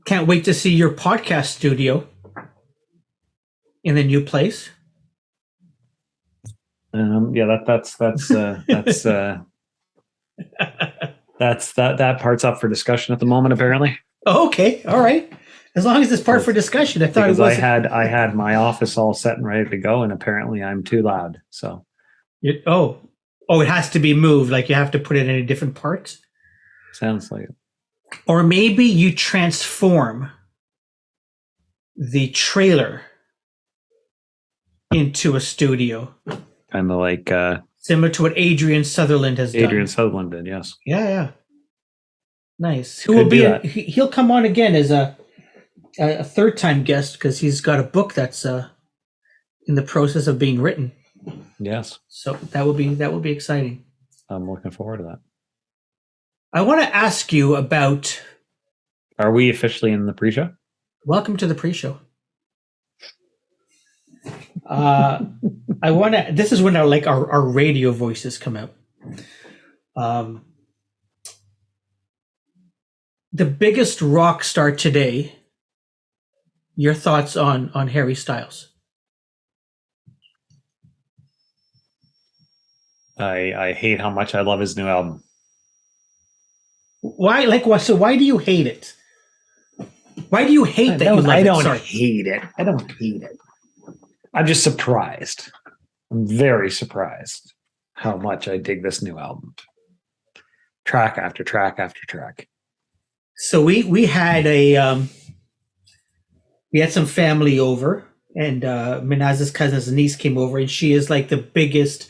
Can't wait to see your podcast studio in the new place. Yeah, that part's up for discussion at the moment, apparently. Oh, okay, all right. As long as it's part for discussion, I thought because it was. I had my office all set and ready to go, and apparently I'm too loud. So, it has to be moved. Like you have to put it in a different part. Sounds like it. Or maybe you transform the trailer into a studio. Kind of like similar to what Adrian Sutherland has done. Adrian Sutherland did, yes. Yeah. Nice. Who will be? He'll come on again as a third-time guest because he's got a book that's in the process of being written. Yes. So that will be exciting. I'm looking forward to that. I want to ask you about. Are we officially in the pre-show? Welcome to the pre-show. I want to. This is when our radio voices come out. The biggest rock star today. Your thoughts on Harry Styles? I hate how much I love his new album. Why? Like what? So why do you hate it? Why do you hate that? I don't hate it. I don't hate it. I'm just surprised. I'm very surprised how much I dig this new album. Track after track after track. So we had we had some family over, and Minaz's cousin's niece came over, and she is like the biggest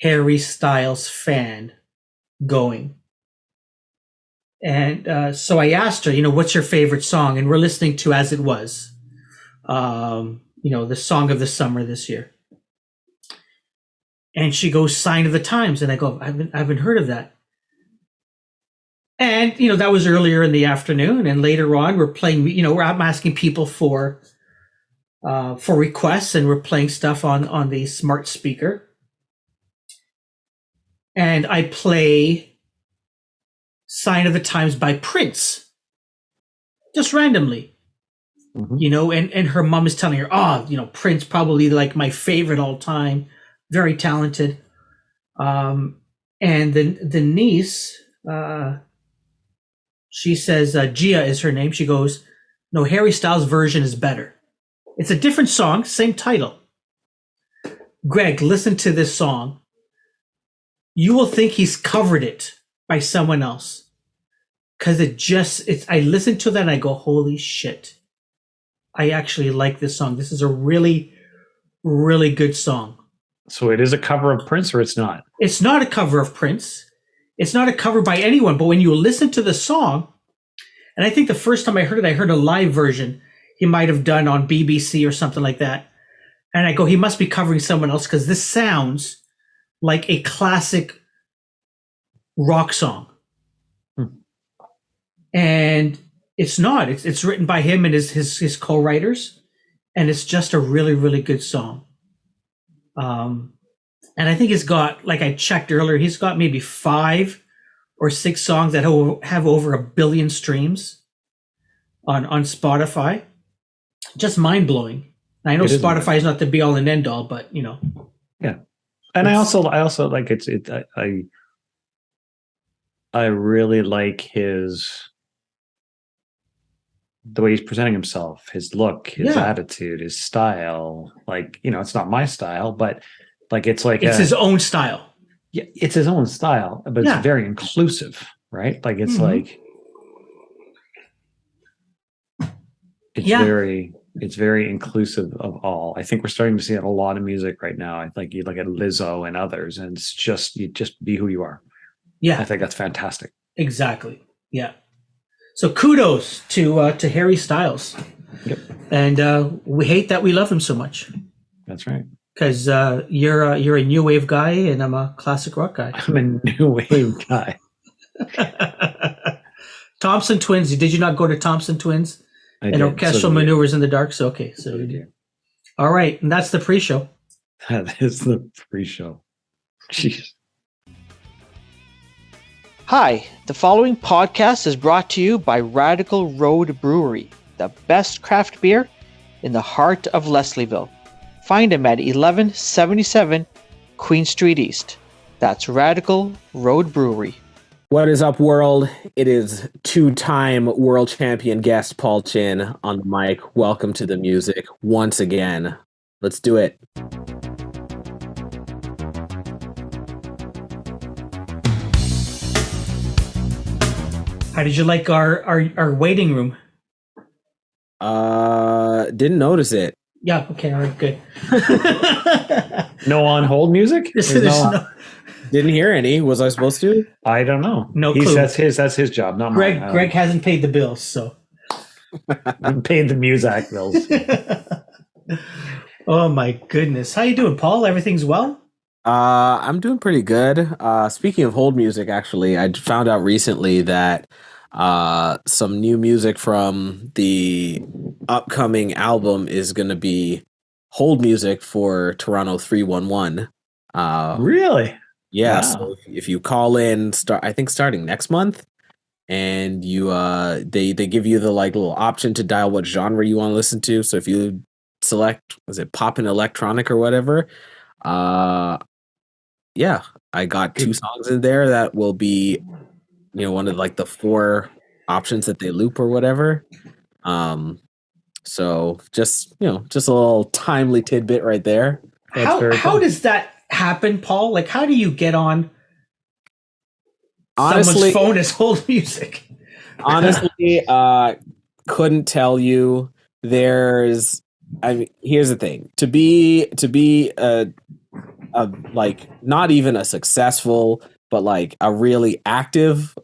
Harry Styles fan going. And so I asked her, what's your favorite song? And we're listening to As It Was, the song of the summer this year. And she goes, Sign of the Times. And I go, I haven't heard of that. And, that was earlier in the afternoon. And later on, we're playing, I'm asking people for requests, and we're playing stuff on the smart speaker. And I play Sign of the Times by Prince, just randomly, and her mom is telling her, Prince probably like my favorite all time, very talented. And the niece, she says, Gia is her name. She goes, no, Harry Styles' version is better. It's a different song, same title. Gregg, listen to this song. You will think he's covered it by someone else. Because I listen to that and I go, holy shit. I actually like this song. This is a really, really good song. So it is a cover of Prince, or it's not? It's not a cover of Prince. It's not a cover by anyone. But when you listen to the song, and I think the first time I heard it, I heard a live version he might have done on BBC or something like that. And I go, he must be covering someone else because this sounds like a classic rock song. And it's not. It's written by him and his co-writers, and it's just a really, really good song. And I think he's got, like I checked earlier, he's got maybe 5 or 6 songs that have over 1 billion streams on Spotify. Just mind-blowing. I know Spotify is not the be-all and end-all, but Yeah. And I also like I really like the way he's presenting himself, his look, his attitude, his style. Like, it's not my style, but like it's his own style. Yeah, it's his own style, but it's very inclusive, right? Like it's it's very inclusive of all. I think we're starting to see it a lot of music right now. I think you look at Lizzo and others, and it's just be who you are. Yeah, I think that's fantastic. Exactly. Yeah. So kudos to Harry Styles. Yep. And we hate that we love him so much. That's right. Because you're a new wave guy, and I'm a classic rock guy. I'm a new wave guy. Thompson Twins. Did you not go to Thompson Twins? And Orchestral Maneuvers in the Dark? So okay. So you do. All right, and that's the pre-show. That is the pre-show. Jeez. Hi, the following podcast is brought to you by Radical Road Brewery, the best craft beer in the heart of Leslieville. Find them at 1177 Queen Street East. That's Radical Road Brewery. What is up, world? It is two-time world champion guest Paul Chin on the mic. Welcome to the music once again. Let's do it. How did you like our waiting room? Didn't notice it. Yeah, okay, all right, good. No on hold music? Didn't hear any. Was I supposed to? I don't know. No clue. That's his job, not mine. Greg hasn't paid the bills, so I'm paying the music bills. Oh my goodness. How you doing, Paul? Everything's well? I'm doing pretty good. Speaking of hold music, actually, I found out recently that some new music from the upcoming album is going to be hold music for Toronto 311. Really? Yeah. Wow. So if you call in, starting next month, and you they give you the little option to dial what genre you want to listen to. So if you select, was it pop and electronic or whatever? Yeah, I got two songs in there that will be, one of the four options that they loop or whatever. So just a little timely tidbit right there. How does that happen, Paul? Like, how do you get on Honestly, someone's phone as hold music? Honestly, couldn't tell you. Here's the thing. To be a not even a successful, but a really active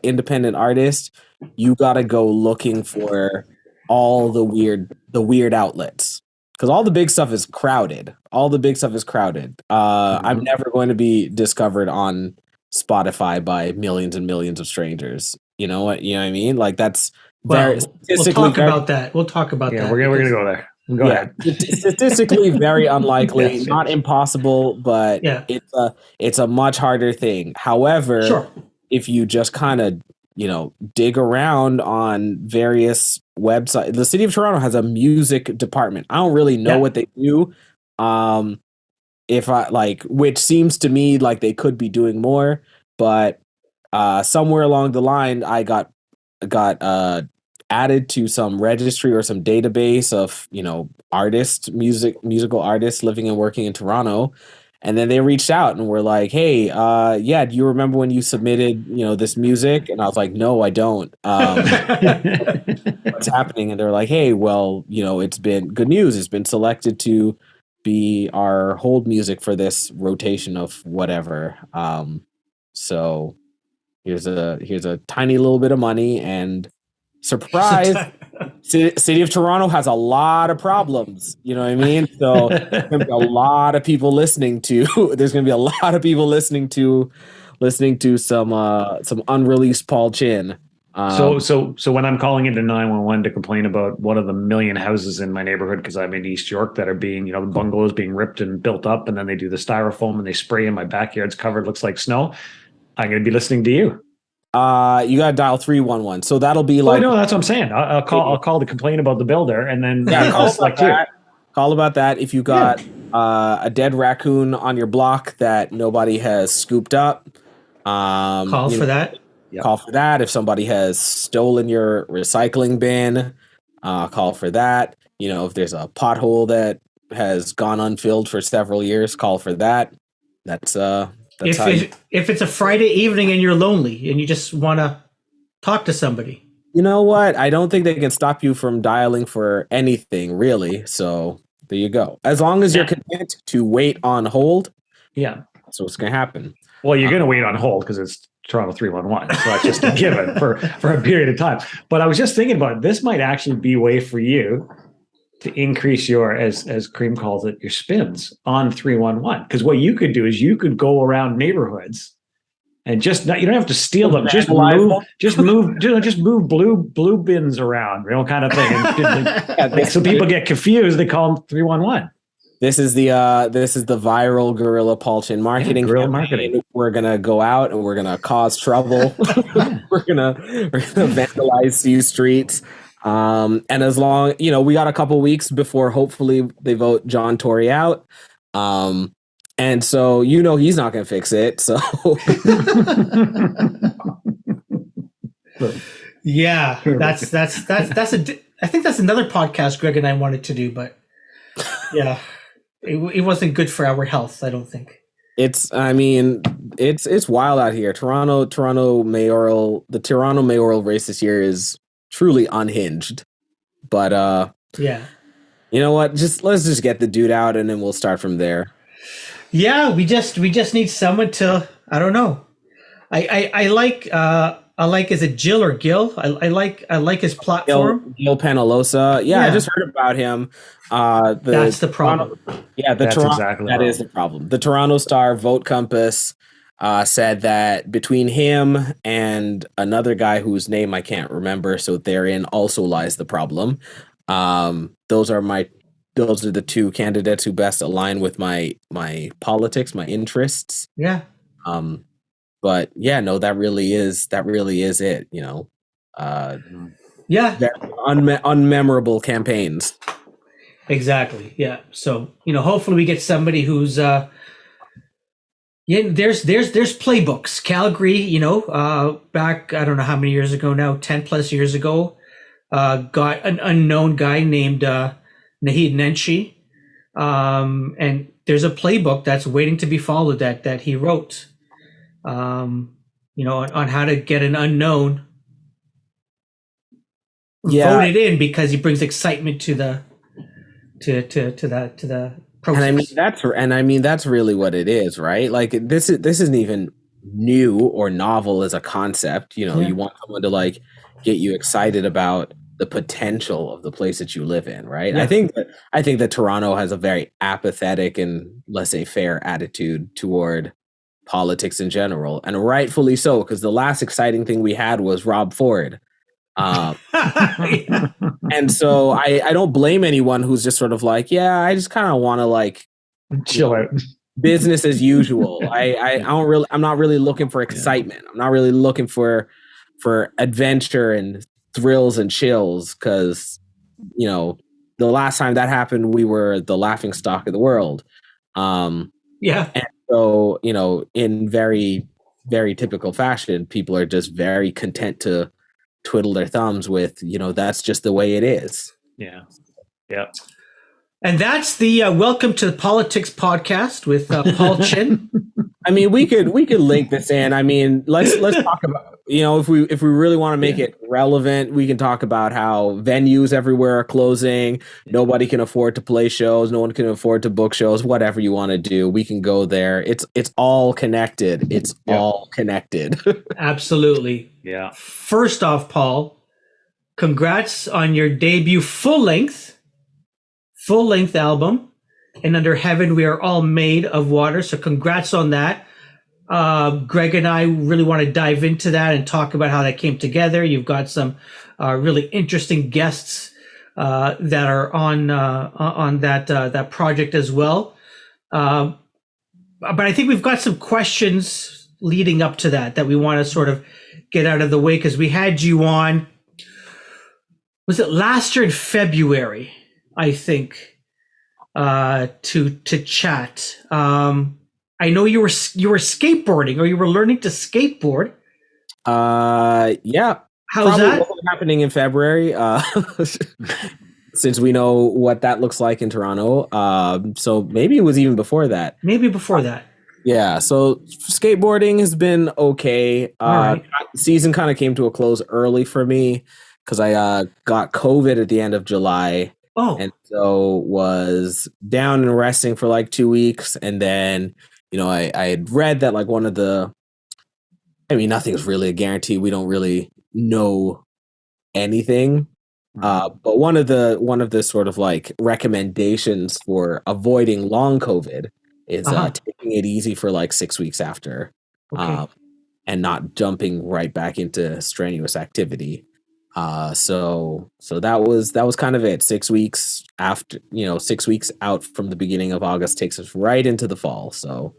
independent artist, you gotta go looking for all the weird outlets, because all the big stuff is crowded. I'm never going to be discovered on Spotify by millions and millions of strangers. You know what I mean? That's very statistically. We'll talk about that. Yeah, we're gonna go there. Go ahead. Statistically very unlikely, Yes. not impossible, but it's a much harder thing. However, Sure. If you just kind of dig around on various websites, the city of Toronto has a music department. I don't really know what they do. Which seems to me like they could be doing more, but somewhere along the line, I got added to some registry or some database of musical artists living and working in Toronto, and then they reached out and were like, "Hey, do you remember when you submitted this music?" And I was like, "No, I don't. What's happening?" And they're like, "Hey, well, it's been good news. It's been selected to be our hold music for this rotation of whatever. So here's a tiny little bit of money, and surprise, City of Toronto has a lot of problems. You know what I mean? So there's gonna be a lot of people listening to. There's gonna be a lot of people listening to some unreleased Paul Chin. So when I'm calling into 911 to complain about one of the million houses in my neighborhood, because I'm in East York, that are being, the bungalows being ripped and built up, and then they do the styrofoam and they spray in my backyard's covered, looks like snow, I'm going to be listening to you. You got to dial 311. So that'll be no, that's what I'm saying. I'll call to complain about the builder, and then I'll select you. Call about that. If you got a dead raccoon on your block that nobody has scooped up, call for that. Yep. Call for that. If somebody has stolen your recycling bin, call for that. If there's a pothole that has gone unfilled for several years, call for that. If it's a Friday evening and you're lonely and you just want to talk to somebody. You know what? I don't think they can stop you from dialing for anything, really. So there you go. As long as you're content to wait on hold, that's what's going to happen. Well, you're going to wait on hold because it's Toronto 311. So that's just a given for a period of time. But I was just thinking about it. This might actually be a way for you to increase your, as Karim calls it, your spins on 311. Because what you could do is you could go around neighborhoods and you don't have to steal them. Just move blue bins around, kind of thing. And so people get confused. They call them 311. This is the viral guerrilla Paul Chin marketing guerrilla campaign. marketing. We're gonna go out and we're gonna cause trouble. we're gonna vandalize these streets. And as long, we got a couple weeks before hopefully they vote John Tory out. And so he's not gonna fix it. So yeah, that's I think that's another podcast Greg and I wanted to do, but yeah. It wasn't good for our health, I don't think. It's wild out here. The Toronto mayoral race this year is truly unhinged. But yeah. You know what? Let's just get the dude out and then we'll start from there. Yeah, we just need someone to, I don't know. I like is it Jill or Gil? I like his platform. Gil Penalosa. Yeah, I just heard about him. That's the problem. That is the problem. The Toronto Star Vote Compass said that between him and another guy whose name I can't remember, so therein also lies the problem. Those are the two candidates who best align with my politics, my interests. Yeah. But yeah, no, that really is it. Unmemorable campaigns. Exactly. Yeah. So hopefully we get somebody who's there's playbooks. Calgary, back I don't know how many years ago now, 10 plus years ago, got an unknown guy named Naheed Nenshi, and there's a playbook that's waiting to be followed that he wrote. On how to get an unknown voted in because he brings excitement to the process. And I mean that's really what it is, right? Like this isn't even new or novel as a concept. You want someone to like get you excited about the potential of the place that you live in, right? Yeah. I think that Toronto has a very apathetic and laissez-faire attitude toward politics in general, and rightfully so, because the last exciting thing we had was Rob Ford. And so I don't blame anyone who's just sort of like, yeah, I just kind of want to like chill out, business as usual. I'm not really looking for excitement. I'm not really looking for adventure and thrills and chills, because the last time that happened, we were the laughing stock of the world. Yeah. And so, in very, very typical fashion, people are just very content to twiddle their thumbs with, that's just the way it is. Yeah. Yeah. And that's the Welcome to the Politics podcast with Paul Chin. I mean, we could link this in. I mean, let's talk about, if we really want to make it relevant, we can talk about how venues everywhere are closing. Nobody can afford to play shows. No one can afford to book shows. Whatever you want to do, we can go there. It's all connected. It's all connected. Absolutely. Yeah. First off, Paul, congrats on your debut full length album. And Under Heaven, We Are All Made of Water. So congrats on that. Gregg and I really want to dive into that and talk about how that came together. You've got some really interesting guests that are on that project as well. But I think we've got some questions leading up to that we want to sort of get out of the way, because we had you on, was it last year in February, I think, to chat. I know you were skateboarding, or you were learning to skateboard. Yeah. How's that? Wasn't happening in February, since we know what that looks like in Toronto. So maybe it was even before that. Yeah. So skateboarding has been okay. Right. Season kind of came to a close early for me because I got COVID at the end of July. Oh. And so was down and resting for like 2 weeks. And then, I had read that like nothing's really a guarantee. We don't really know anything. But one of the sort of like recommendations for avoiding long COVID is taking it easy for like 6 weeks after, Okay. and not jumping right back into strenuous activity. So that was kind of it. 6 weeks after, 6 weeks out from the beginning of August takes us right into the fall. So,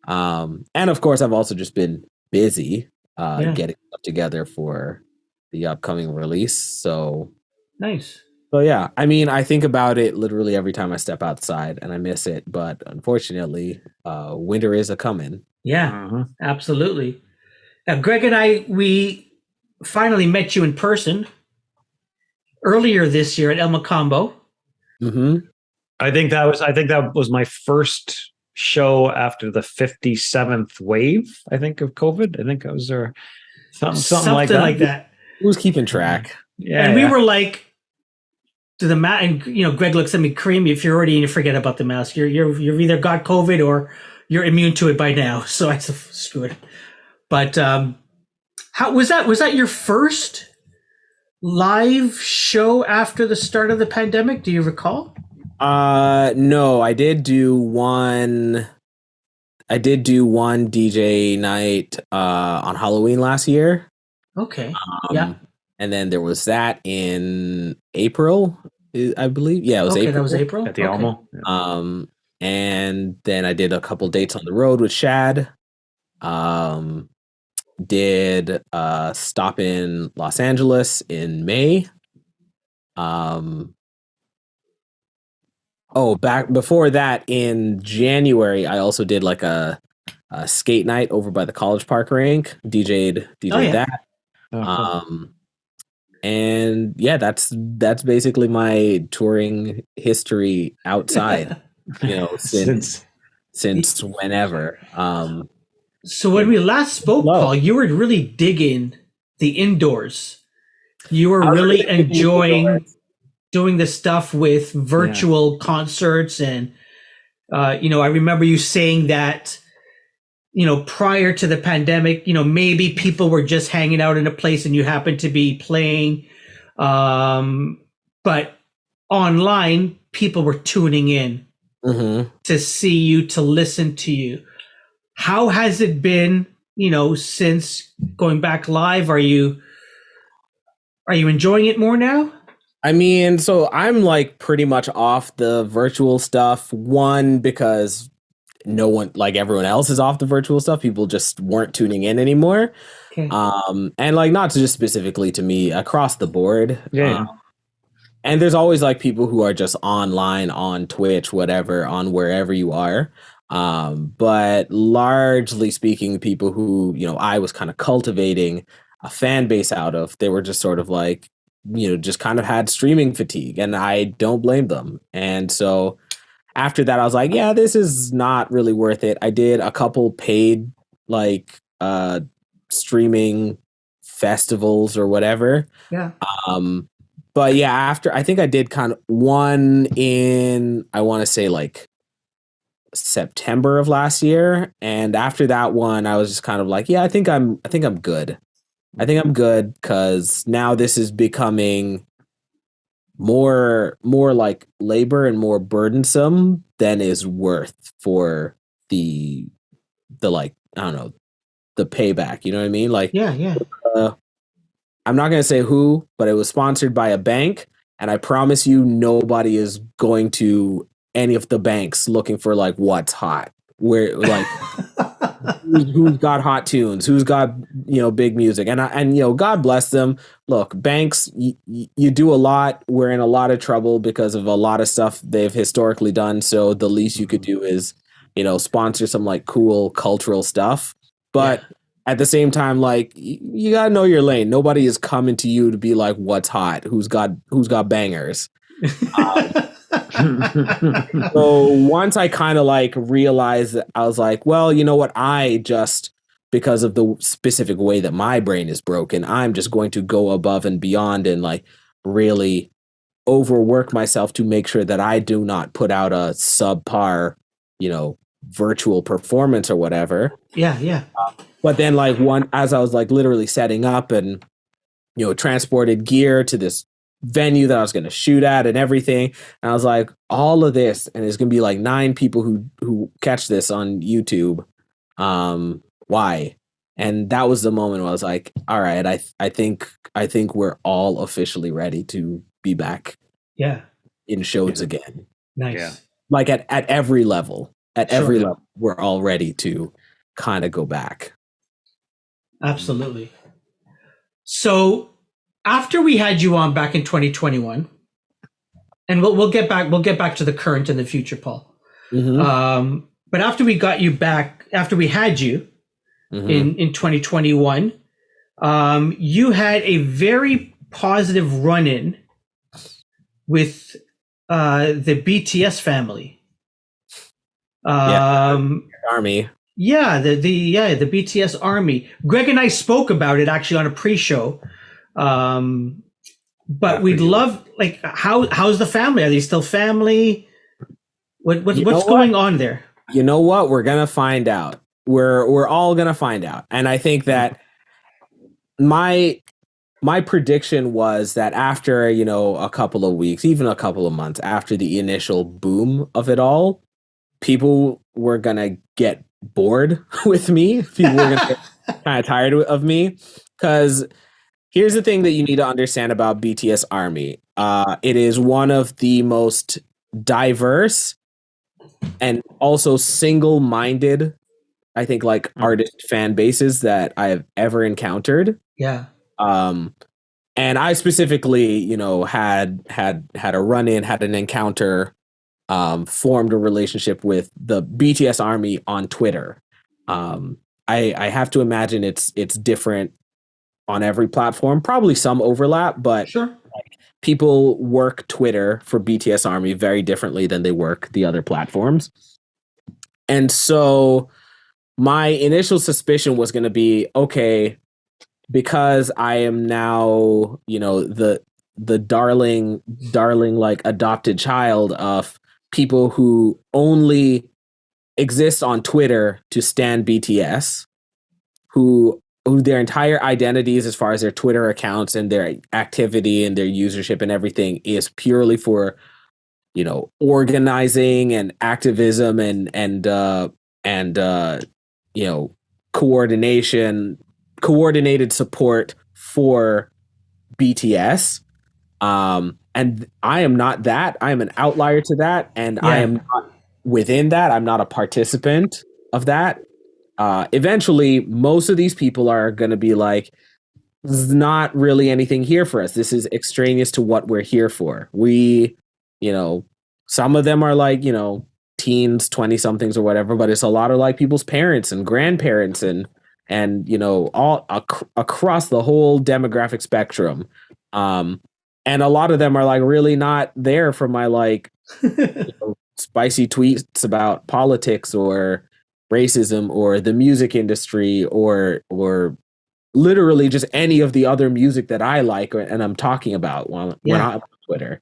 and of course, I've also just been busy getting stuff together for the upcoming release. So Nice. So yeah, I mean, I think about it literally every time I step outside, and I miss it. But unfortunately, winter is a coming. Yeah, absolutely. Now, Greg and we finally met you in person earlier this year at El Macambo. Mm-hmm. I think that was my first show after the 57th wave, I think, of COVID. I think it was there something like that. Who's keeping track? Yeah. And we were like, to the mask, and Greg looks at me, Karim, if you're already, you forget about the mask. You've either got COVID or you're immune to it by now. So I said, screw it. But how was that? Was that your first live show after the start of the pandemic? Do you recall? No, I did do one DJ night on Halloween last year. Okay. And then there was that in April, I believe. Yeah, it was April. That was April. At the Almo. And then I did a couple dates on the road with Shad. Did stop in Los Angeles in May. Back before that in January, I also did like a skate night over by the College Park rink. DJ'd that. And yeah, that's basically my touring history outside, since whenever. So when we last spoke, Paul, you were really digging the indoors. You were really enjoying doing the stuff with virtual concerts. And, I remember you saying that, prior to the pandemic, maybe people were just hanging out in a place and you happened to be playing. But online, people were tuning in to see you, to listen to you. How has it been, since going back live? Are you enjoying it more now? I mean, so I'm like pretty much off the virtual stuff. One, because no one, like everyone else, is off the virtual stuff. People just weren't tuning in anymore. Okay. And like not just specifically to me, across the board. Yeah. And there's always like people who are just online on Twitch, whatever, on wherever you are. But largely speaking, people who, I was kind of cultivating a fan base out of, they were just sort of like, just kind of had streaming fatigue, and I don't blame them. And so after that, I was like, yeah, this is not really worth it. I did a couple paid like streaming festivals or whatever. Yeah. But yeah, after I think I did kind of one in, I want to say like September of last year, and after that one, I was just kind of like, yeah, I think I'm good. I think I'm good because now this is becoming more like labor and more burdensome than is worth for the like, I don't know, the payback. You know what I mean? Like, yeah. I'm not going to say who, but it was sponsored by a bank, and I promise you, nobody is going to any of the banks looking for like what's hot, where like who's got hot tunes, who's got big music, and God bless them. Look, banks, you do a lot. We're in a lot of trouble because of a lot of stuff they've historically done. So the least you could do is sponsor some like cool cultural stuff, but. Yeah. At the same time, like you gotta know your lane. Nobody is coming to you to be like, "What's hot? Who's got bangers?" So once I kind of like realized that, I was like, well, you know what? I just, because of the specific way that my brain is broken, I'm just going to go above and beyond and like really overwork myself to make sure that I do not put out a subpar, virtual performance or whatever. Yeah. But then like as I was like literally setting up and, transported gear to this venue that I was going to shoot at and everything. And I was like, all of this, and there's going to be like 9 people who catch this on YouTube. Why? And that was the moment where I was like, all right, I think we're all officially ready to be back Yeah. in shows again. Nice. Yeah. Like at every level. At Sure. every level, we're all ready to kind of go back. Absolutely. So after we had you on back in 2021, and we'll get back to the current and the future, Paul. Mhm. But after we got you back, after we had you in 2021, you had a very positive run-in with the BTS family. Army. Yeah, the BTS army. Greg and I spoke about it actually on a pre-show. But we'd love, like, how's the family? Are they still family? What's going on there? You know what? We're gonna find out. We're all gonna find out. And I think that my prediction was that after, a couple of weeks, even a couple of months after the initial boom of it all, people were gonna get bored with me. People were gonna get kind of tired of me. Because here's the thing that you need to understand about BTS Army. It is one of the most diverse and also single-minded, I think, like artist fan bases that I have ever encountered. Yeah. And I specifically, had a run-in, had an encounter, formed a relationship with the BTS Army on Twitter. I have to imagine it's different on every platform, probably some overlap, but sure, people work Twitter for BTS Army very differently than they work the other platforms. And so my initial suspicion was going to be, okay, because I am now, the darling, like adopted child of people who only exist on Twitter to stan BTS, who their entire identities as far as their Twitter accounts and their activity and their usership and everything is purely for, organizing and activism and coordinated support for BTS. And I am not that. I am an outlier to that. And I am not within that. I'm not a participant of that. Eventually, most of these people are going to be like, there's not really anything here for us. This is extraneous to what we're here for. We, some of them are like, teens, 20 somethings or whatever, but it's a lot of like people's parents and grandparents and all across the whole demographic spectrum. And a lot of them are like really not there for my like spicy tweets about politics or racism or the music industry or literally just any of the other music that I like and I'm talking about when I'm on Twitter.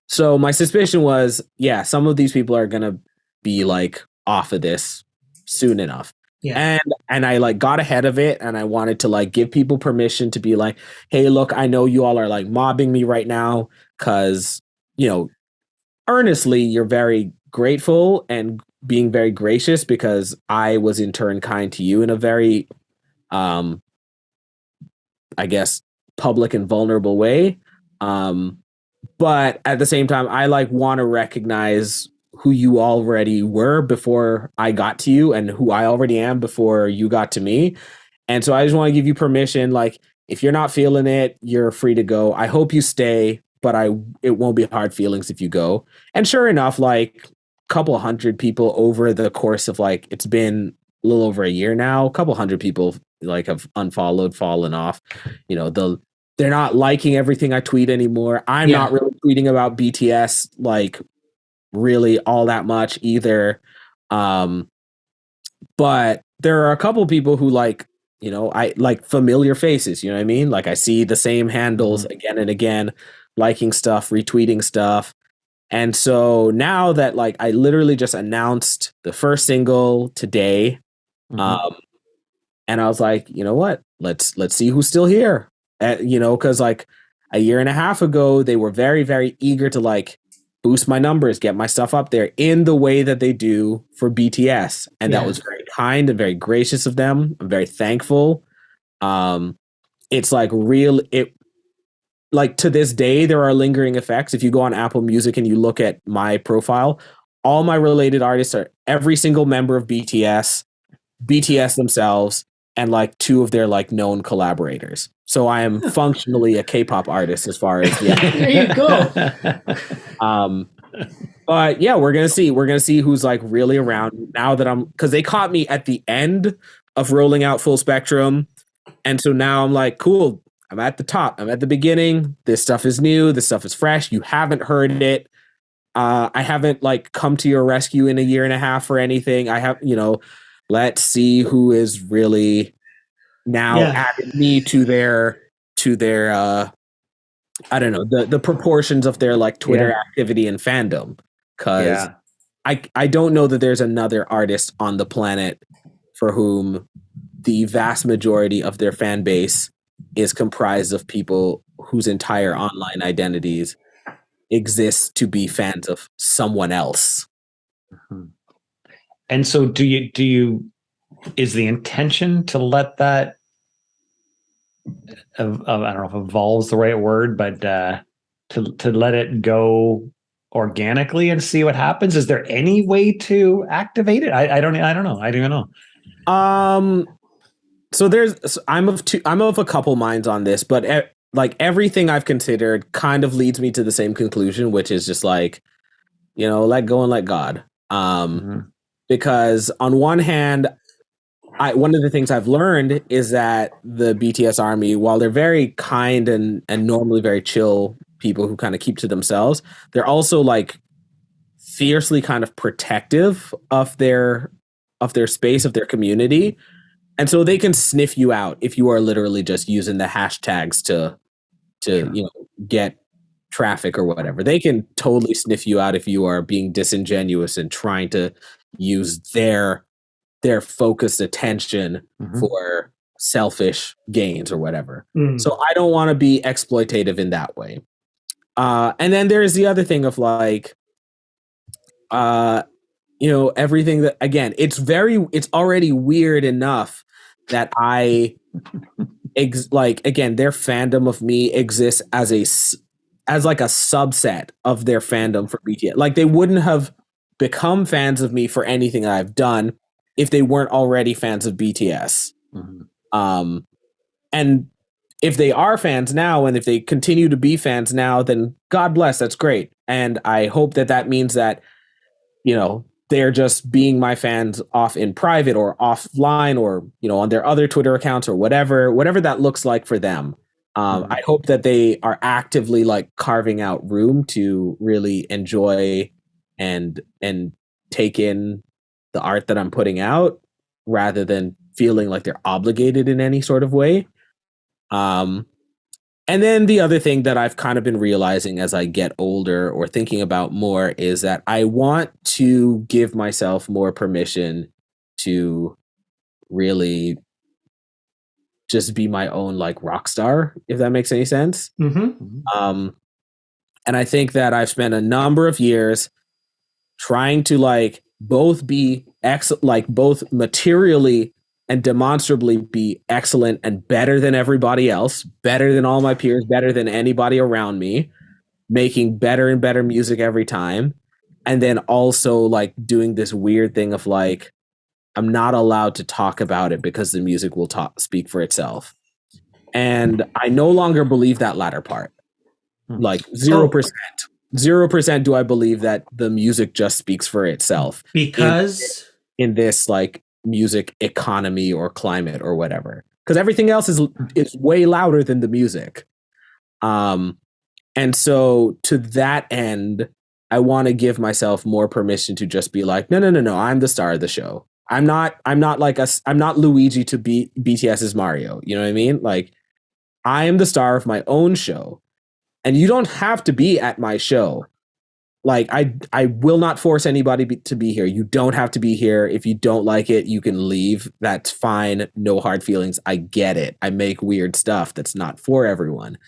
So my suspicion was, some of these people are gonna be like off of this soon enough. Yeah. And I like got ahead of it and I wanted to like give people permission to be like, hey, look, I know you all are like mobbing me right now because, earnestly you're very grateful and being very gracious because I was in turn kind to you in a very, I guess, public and vulnerable way. But at the same time, I like want to recognize who you already were before I got to you and who I already am before you got to me. And so I just want to give you permission. Like, if you're not feeling it, you're free to go. I hope you stay, but it won't be hard feelings if you go. And sure enough, like a couple hundred people over the course of like, it's been a little over a year now, a couple hundred people like have unfollowed, fallen off, they're not liking everything I tweet anymore. I'm not really tweeting about BTS like really all that much either. But there are a couple people who like, I like familiar faces, you know what I mean? Like I see the same handles again and again, liking stuff, retweeting stuff. And so now that like I literally just announced the first single today, and I was like, you know what? Let's see who's still here. Because like a year and a half ago, they were very, very eager to like boost my numbers, get my stuff up there in the way that they do for BTS. And that was very kind and very gracious of them. I'm very thankful. It's like like to this day, there are lingering effects. If you go on Apple Music and you look at my profile, all my related artists are every single member of BTS, BTS themselves, and like two of their like known collaborators. So I am functionally a K-pop artist as far as There you go. But yeah, we're gonna see who's like really around now that because they caught me at the end of rolling out Full Spectrum, and so now I'm like, cool. I'm at the top. I'm at the beginning. This stuff is new. This stuff is fresh. You haven't heard it. I haven't like come to your rescue in a year and a half or anything. I have, let's see who is really now adding me to their I don't know, the proportions of their like Twitter activity and fandom. Cause I don't know that there's another artist on the planet for whom the vast majority of their fan base is comprised of people whose entire online identities exist to be fans of someone else. And so do you is the intention to let that I don't know if evolve's the right word, but to let it go organically and see what happens? Is there any way to activate it? I don't know. I don't even know. So I'm of a couple minds on this, but like everything I've considered kind of leads me to the same conclusion, which is just like, let go and let God. Because on one hand, one of the things I've learned is that the BTS army, while they're very kind and normally very chill people who kind of keep to themselves, they're also like fiercely kind of protective of their space, of their community. And so they can sniff you out if you are literally just using the hashtags to get traffic or whatever. They can totally sniff you out if you are being disingenuous and trying to use their focused attention for selfish gains or whatever. So I don't want to be exploitative in that way. And then there's the other thing of like, everything that, again, it's already weird enough that their fandom of me exists as like a subset of their fandom for BTS. Like they wouldn't have become fans of me for anything that I've done if they weren't already fans of BTS. And if they are fans now, and if they continue to be fans now, then God bless, that's great. And I hope that means that, they're just being my fans off in private or offline or, on their other Twitter accounts or whatever that looks like for them. I hope that they are actively like carving out room to really enjoy and take in the art that I'm putting out rather than feeling like they're obligated in any sort of way. And then the other thing that I've kind of been realizing as I get older or thinking about more is that I want to give myself more permission to really just be my own like rock star, if that makes any sense. And I think that I've spent a number of years trying to like both be both materially and demonstrably be excellent and better than everybody else, better than all my peers, better than anybody around me, making better and better music every time. And then also like doing this weird thing of like, I'm not allowed to talk about it because the music will speak for itself. And I no longer believe that latter part. Like 0%. 0% do I believe that the music just speaks for itself. Because in this like music economy or climate or whatever, because everything else is way louder than the music. And so to that end, I want to give myself more permission to just be like, no, I'm the star of the show. I'm not Luigi to be BTS's Mario. You know what I mean? Like, I am the star of my own show, and you don't have to be at my show. Like, I will not force anybody to be here. You don't have to be here. If you don't like it, you can leave. That's fine. No hard feelings. I get it. I make weird stuff that's not for everyone.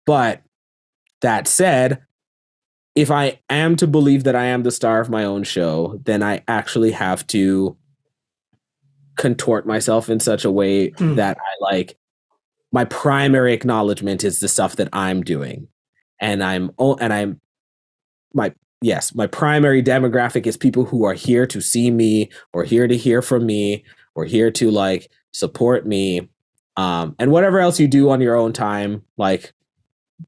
But that said, if I am to believe that I am the star of my own show, then I actually have to contort myself in such a way that I like my primary acknowledgement is the stuff that I'm doing. And my primary demographic is people who are here to see me or here to hear from me or here to like support me. And whatever else you do on your own time, like,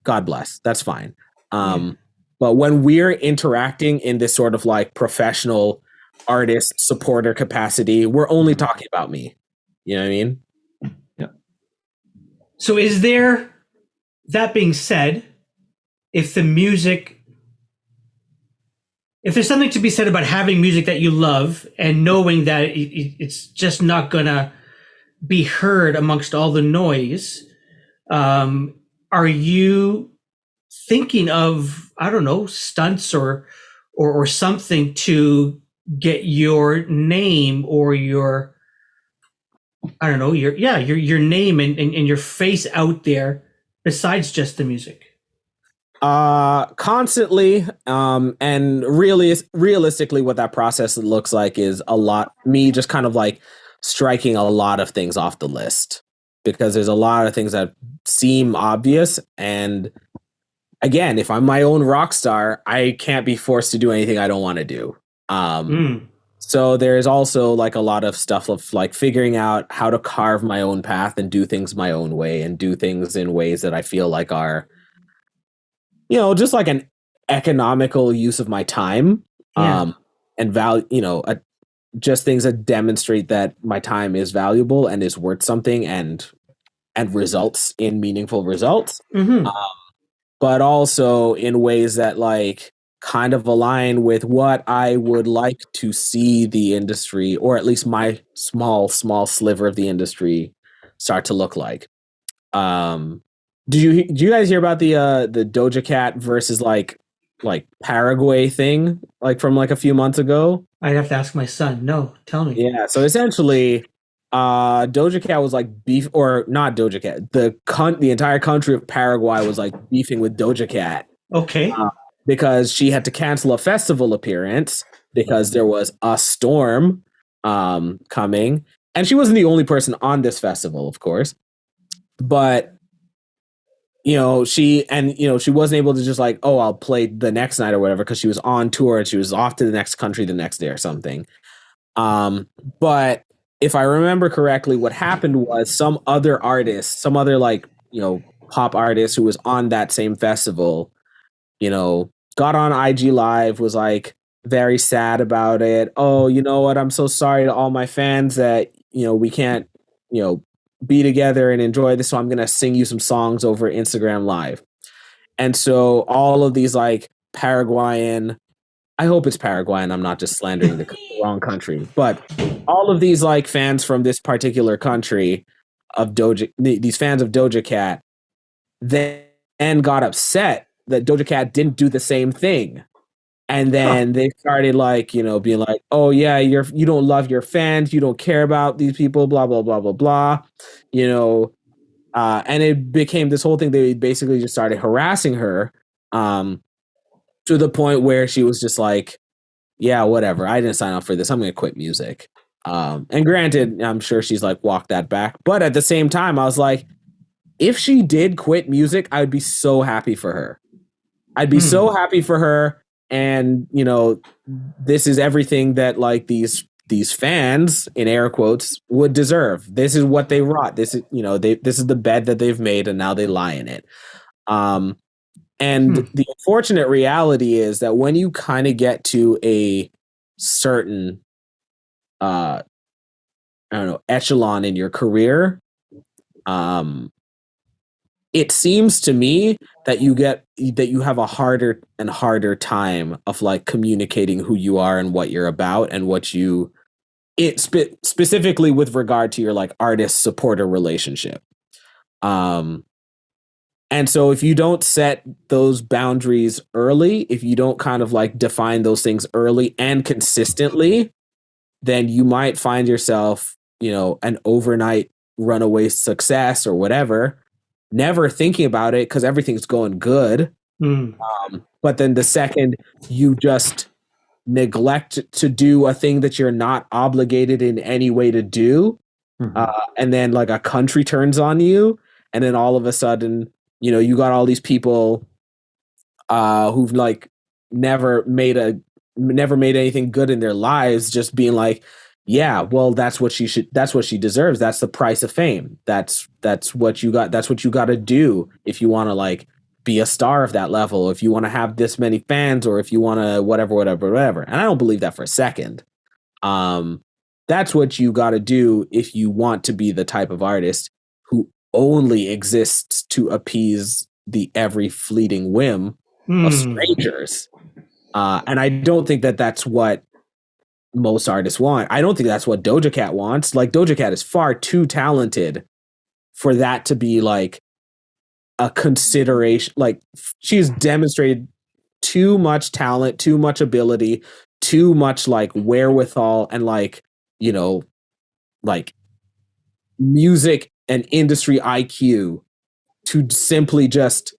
God bless, that's fine. But when we're interacting in this sort of like professional artist supporter capacity, we're only talking about me. You know what I mean? Yeah. So is there, that being said, if there's something to be said about having music that you love and knowing that it's just not gonna be heard amongst all the noise, are you thinking of, I don't know, stunts or something to get your name or your, I don't know, your name and your face out there besides just the music? Constantly, and realistically what that process looks like is a lot me just kind of like striking a lot of things off the list, because there's a lot of things that seem obvious, and again, if I'm my own rock star, I can't be forced to do anything I don't want to do. So there's also like a lot of stuff of like figuring out how to carve my own path and do things my own way and do things in ways that I feel like are, you know, just like an economical use of my time, and value, you know, just things that demonstrate that my time is valuable and is worth something and results in meaningful results. But also in ways that like kind of align with what I would like to see the industry, or at least my small sliver of the industry, start to look like. Did you guys hear about the Doja Cat versus like Paraguay thing, like from like a few months ago? I'd have to ask my son. No, tell me. Yeah, so essentially Doja Cat was like not Doja Cat. The entire country of Paraguay was like beefing with Doja Cat. Okay. Because she had to cancel a festival appearance because there was a storm coming, and she wasn't the only person on this festival, of course. But she wasn't able to just like, oh, I'll play the next night or whatever, because she was on tour and she was off to the next country the next day or something. But if I remember correctly, what happened was some other like, pop artist who was on that same festival, got on IG Live, was like very sad about it. Oh, you know what? I'm so sorry to all my fans that, we can't, be together and enjoy this. So I'm going to sing you some songs over Instagram Live. And so all of these like Paraguayan, I hope it's Paraguayan, I'm not just slandering the wrong country, but all of these like fans from this particular country of these fans of Doja Cat, then got upset that Doja Cat didn't do the same thing. And then they started like, being like, oh yeah, you don't love your fans, you don't care about these people, blah, blah, blah, blah, blah. And it became this whole thing. They basically just started harassing her, to the point where she was just like, yeah, whatever, I didn't sign up for this, I'm going to quit music. And granted, I'm sure she's like walked that back. But at the same time, I was like, if she did quit music, I would be so happy for her. I'd be so happy for her. And, this is everything that like these fans, in air quotes, would deserve. This is what they wrought. This is, this is the bed that they've made, and now they lie in it. And the unfortunate reality is that when you kind of get to a certain, echelon in your career, it seems to me that you have a harder and harder time of like communicating who you are and what you're about and what specifically with regard to your like artist supporter relationship. And so if you don't set those boundaries early, if you don't kind of like define those things early and consistently, then you might find yourself, an overnight runaway success or whatever, never thinking about it because everything's going good. But then the second you just neglect to do a thing that you're not obligated in any way to do. And then like a country turns on you, and then all of a sudden, you know, you got all these people who've like never made anything good in their lives just being like, yeah, well, that's what she deserves. That's the price of fame. That's what you got to do if you want to like be a star of that level, if you want to have this many fans, or if you want to whatever. And I don't believe that for a second. That's what you got to do if you want to be the type of artist who only exists to appease the every fleeting whim of strangers. And I don't think that that's what most artists want. I don't think that's what Doja Cat wants. Like, Doja Cat is far too talented for that to be like a consideration. Like, she's demonstrated too much talent, too much ability, too much like wherewithal, and like, you know, like music and industry IQ to simply just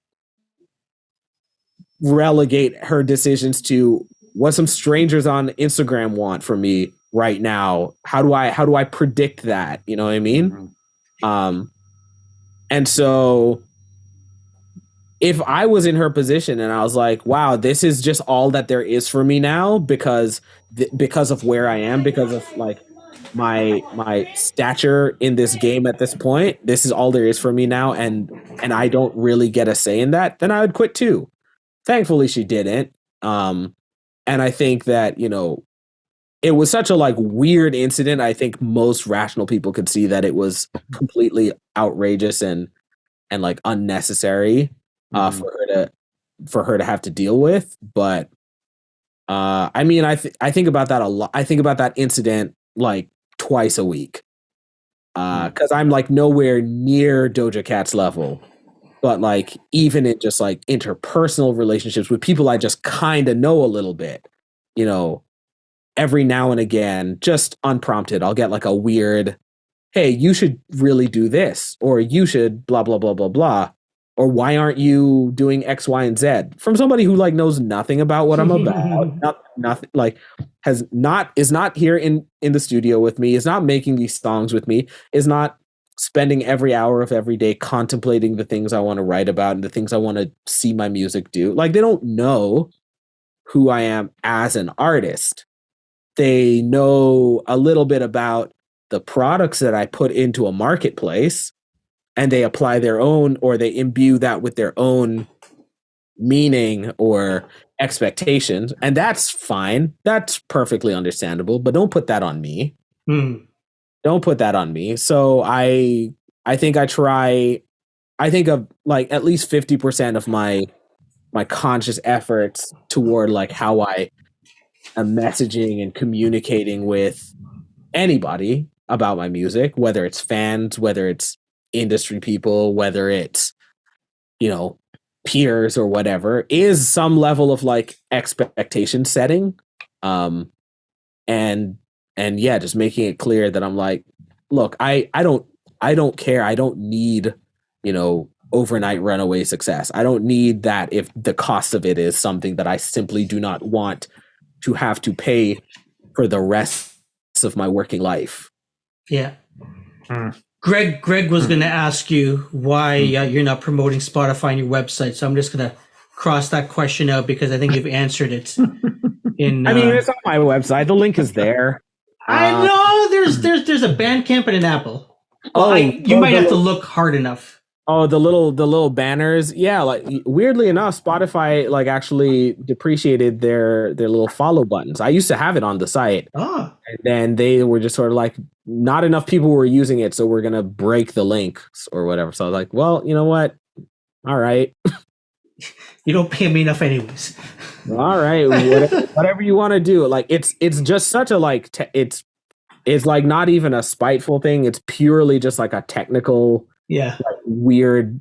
relegate her decisions to what some strangers on Instagram want from me right now. How do I predict that? You know what I mean? And so if I was in her position and I was like, wow, this is just all that there is for me now because of where I am, because of like my stature in this game at this point, this is all there is for me now, and I don't really get a say in that, then I would quit too. Thankfully she didn't. And I think that, you know, it was such a like weird incident. I think most rational people could see that it was completely outrageous and like unnecessary for her to have to deal with. But I mean, I think about that a lot. I think about that incident like twice a week because I'm like nowhere near Doja Cat's level. But like even in just like interpersonal relationships with people I just kind of know a little bit, you know, every now and again, just unprompted, I'll get like a weird, hey, you should really do this, or you should blah, blah, blah, blah, blah. Or why aren't you doing X, Y, and Z from somebody who like knows nothing about what I'm about, nothing like is not here in the studio with me, is not making these songs with me, is not spending every hour of every day contemplating the things I want to write about and the things I want to see my music do. Like, they don't know who I am as an artist. They know a little bit about the products that I put into a marketplace, and they apply their own, or they imbue that with their own meaning or expectations. And that's fine. That's perfectly understandable, but don't put that on me. Don't put that on me. So I think I think of like at least 50% of my conscious efforts toward like how I am messaging and communicating with anybody about my music, whether it's fans, whether it's industry people, whether it's, you know, peers or whatever, is some level of like expectation setting. And yeah, just making it clear that I'm like, look, I don't care. I don't need, you know, overnight runaway success. I don't need that if the cost of it is something that I simply do not want to have to pay for the rest of my working life. Yeah. Gregg was going to ask you why you're not promoting Spotify on your website. So I'm just going to cross that question out because I think you've answered it. I mean, it's on my website. The link is there. I know there's a Bandcamp and an Apple. Well, you might have to look hard enough. Oh, the little banners. Yeah, like weirdly enough, Spotify like actually depreciated their little follow buttons. I used to have it on the site. And then they were just sort of like, not enough people were using it, so we're gonna break the links or whatever. So I was like, well, you know what? All right. You don't pay me enough anyways. All right, whatever you want to do. Like it's just such a like it's like not even a spiteful thing. It's purely just like a technical, like, weird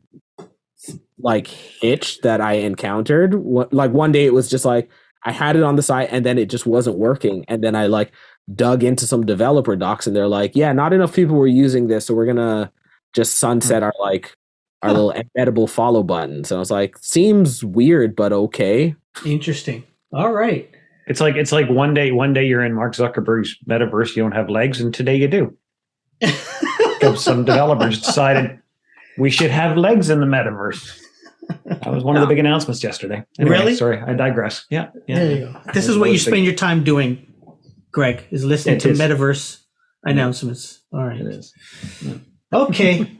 like hitch that I encountered. Like one day it was just like I had it on the site and then it just wasn't working, and then I like dug into some developer docs and they're like, yeah, not enough people were using this, so we're gonna just sunset our little embeddable follow buttons. And I was like, seems weird, but okay. Interesting. All right. It's like one day you're in Mark Zuckerberg's metaverse, you don't have legs, and today you do. Because some developers decided we should have legs in the metaverse. That was one of the big announcements yesterday. Anyway, Really? Sorry, I digress. Yeah. There you go. This is what you spend your time doing, Greg, is listening to metaverse announcements. All right. It is. Yeah. Okay.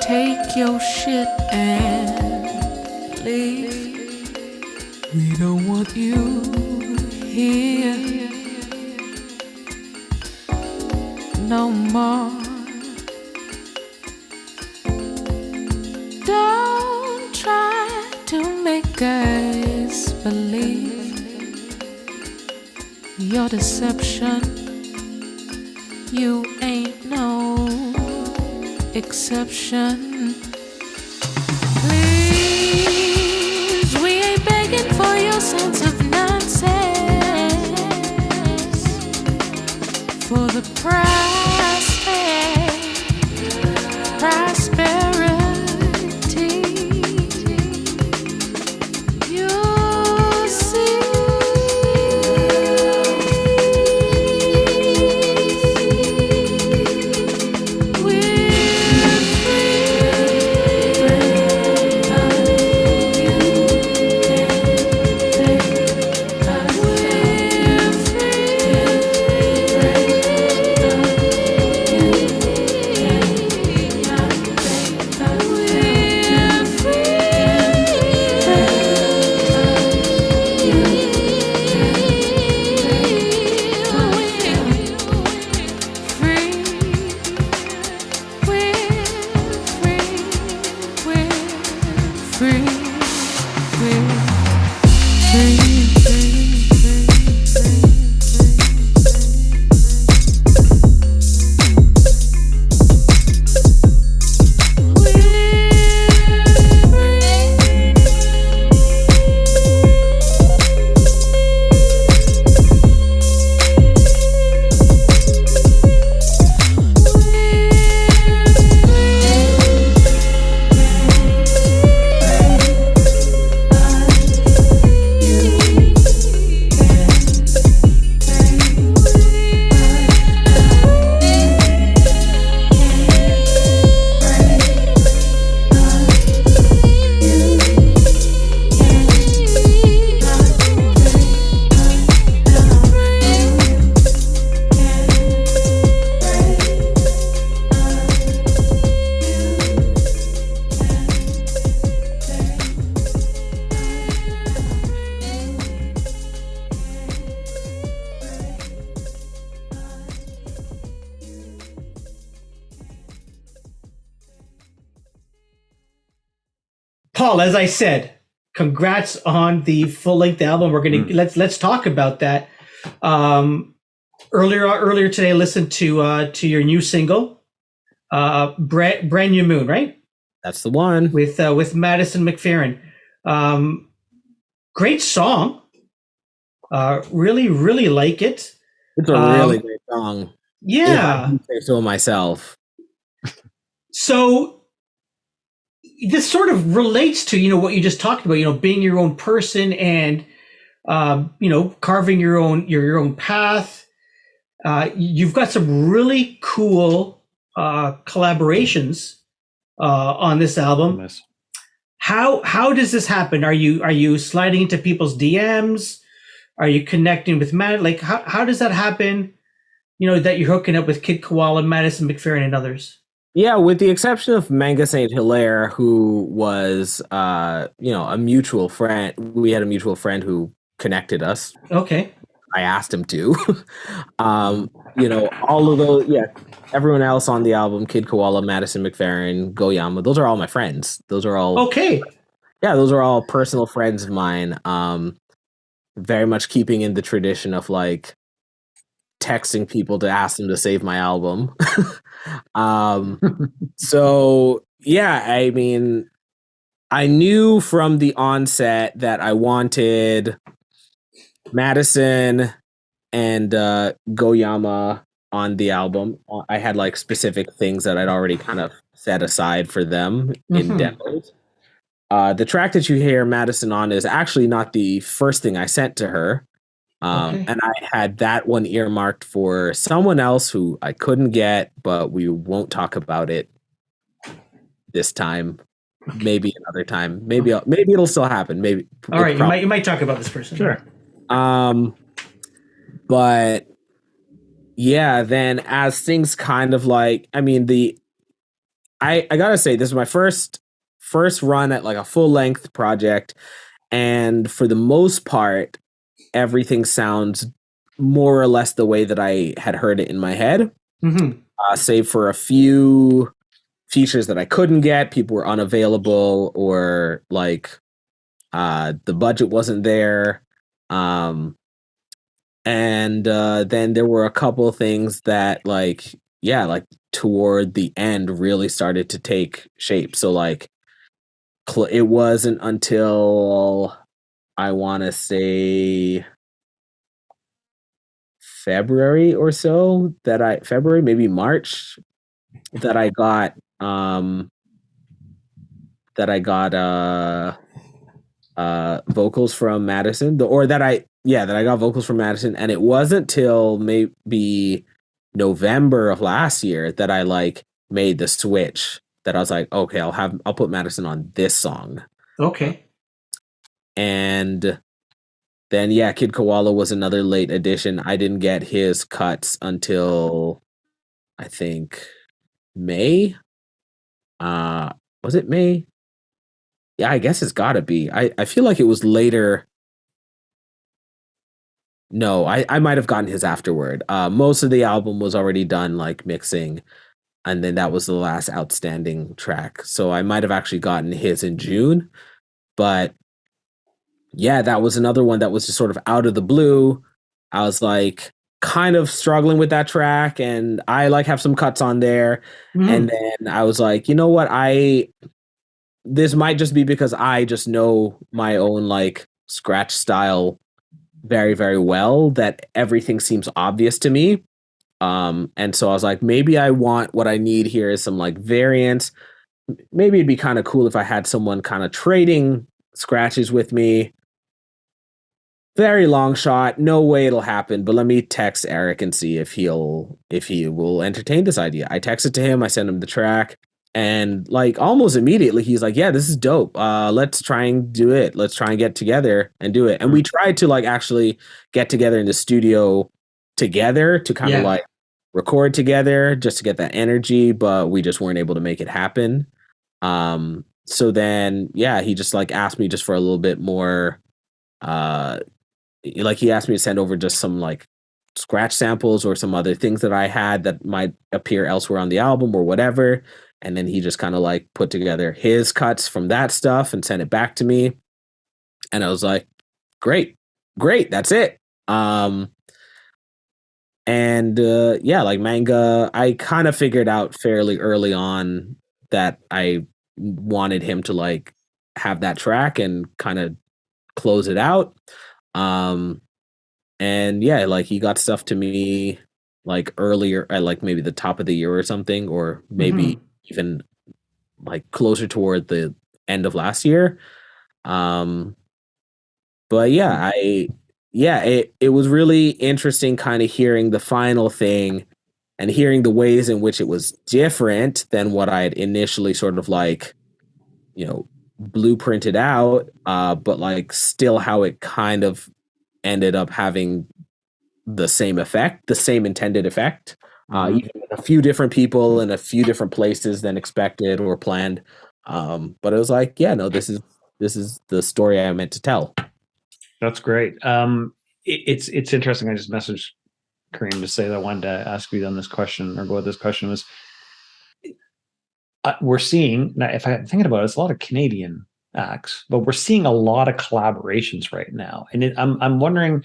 Take your shit and leave. We don't want you here no more. Don't try to make us believe your deception. You ain't no exception. Please, we ain't begging for your sense of nonsense. For the prosperity you see. Paul, as I said, congrats on the full-length album. We're gonna let's talk about that. Earlier today, I listened to your new single, Brand New Moon, right? That's the one with Madison McFerrin. Great song. Really like it. It's a really great song. Yeah. If I can say so myself. So this sort of relates to, what you just talked about, being your own person and, carving your own path. You've got some really cool collaborations on this album. how does this happen? Are you sliding into people's DMs? Are you connecting with Matt? Like how does that happen? You know, that you're hooking up with Kid Koala, Madison McFerrin, and others. Yeah, with the exception of Manga Saint Hilaire, who was, a mutual friend. We had a mutual friend who connected us. Okay. I asked him to. All of those, yeah, everyone else on the album, Kid Koala, Madison McFerrin, Goyama, those are all my friends. Those are all Okay. Yeah, those are all personal friends of mine. Very much keeping in the tradition of like texting people to ask them to save my album. So yeah, I mean, I knew from the onset that I wanted Madison and Goyama on the album. I had like specific things that I'd already kind of set aside for them in demos. The track that you hear Madison on is actually not the first thing I sent to her. And I had that one earmarked for someone else who I couldn't get, but we won't talk about it this time. Maybe another time. Maybe it'll still happen. Maybe. All right, you might talk about this person. Sure. But yeah, then as things kind of like, I mean, I gotta say, this is my first run at like a full length project, and for the most part, everything sounds more or less the way that I had heard it in my head, save for a few features that I couldn't get. People were unavailable, or like the budget wasn't there. And then there were a couple of things that like toward the end really started to take shape. So like it wasn't until I want to say February or so February, maybe March, that I got vocals from Madison, that I got vocals from Madison. And it wasn't till maybe November of last year that I like made the switch, that I was like, okay, I'll put Madison on this song. Okay. And then Kid Koala was another late addition. I didn't get his cuts until I think May. Was it May? Yeah, I guess it's gotta be. I feel like it was later. No, I might have gotten his afterward. Most of the album was already done, like mixing, and then that was the last outstanding track. So I might have actually gotten his in June. But yeah, that was another one that was just sort of out of the blue. I was like kind of struggling with that track, and I like have some cuts on there. And then I was like, you know what? This might just be because I just know my own like scratch style very, very well, that everything seems obvious to me. And so I was like, maybe I want, what I need here is some like variants. Maybe it'd be kind of cool if I had someone kind of trading scratches with me. Very long shot, no way it'll happen, but let me text Eric and see if he will entertain this idea. I texted to him, I sent him the track, and like almost immediately he's like, yeah, this is dope. Let's try and do it. Let's try and get together and do it. And we tried to like actually get together in the studio together to kind of like record together just to get that energy, but we just weren't able to make it happen. So then he just like asked me just for a little bit more, like he asked me to send over just some like scratch samples or some other things that I had that might appear elsewhere on the album or whatever. And then he just kind of like put together his cuts from that stuff and sent it back to me. And I was like, great, that's it. Like Manga, I kind of figured out fairly early on that I wanted him to like have that track and kind of close it out. Like he got stuff to me like earlier at like maybe the top of the year or something, or maybe even like closer toward the end of last year. It was really interesting kind of hearing the final thing and hearing the ways in which it was different than what I had initially sort of like, blueprinted out, but like still how it kind of ended up having the same effect, the same intended effect, even with a few different people in a few different places than expected or planned. But it was like, yeah, no, this is the story I meant to tell. That's great. It's interesting. I just messaged Karim to say that I wanted to ask you on this question, or go with this question, was we're seeing, now if I'm thinking about it, it's a lot of Canadian acts, but we're seeing a lot of collaborations right now. And I'm wondering,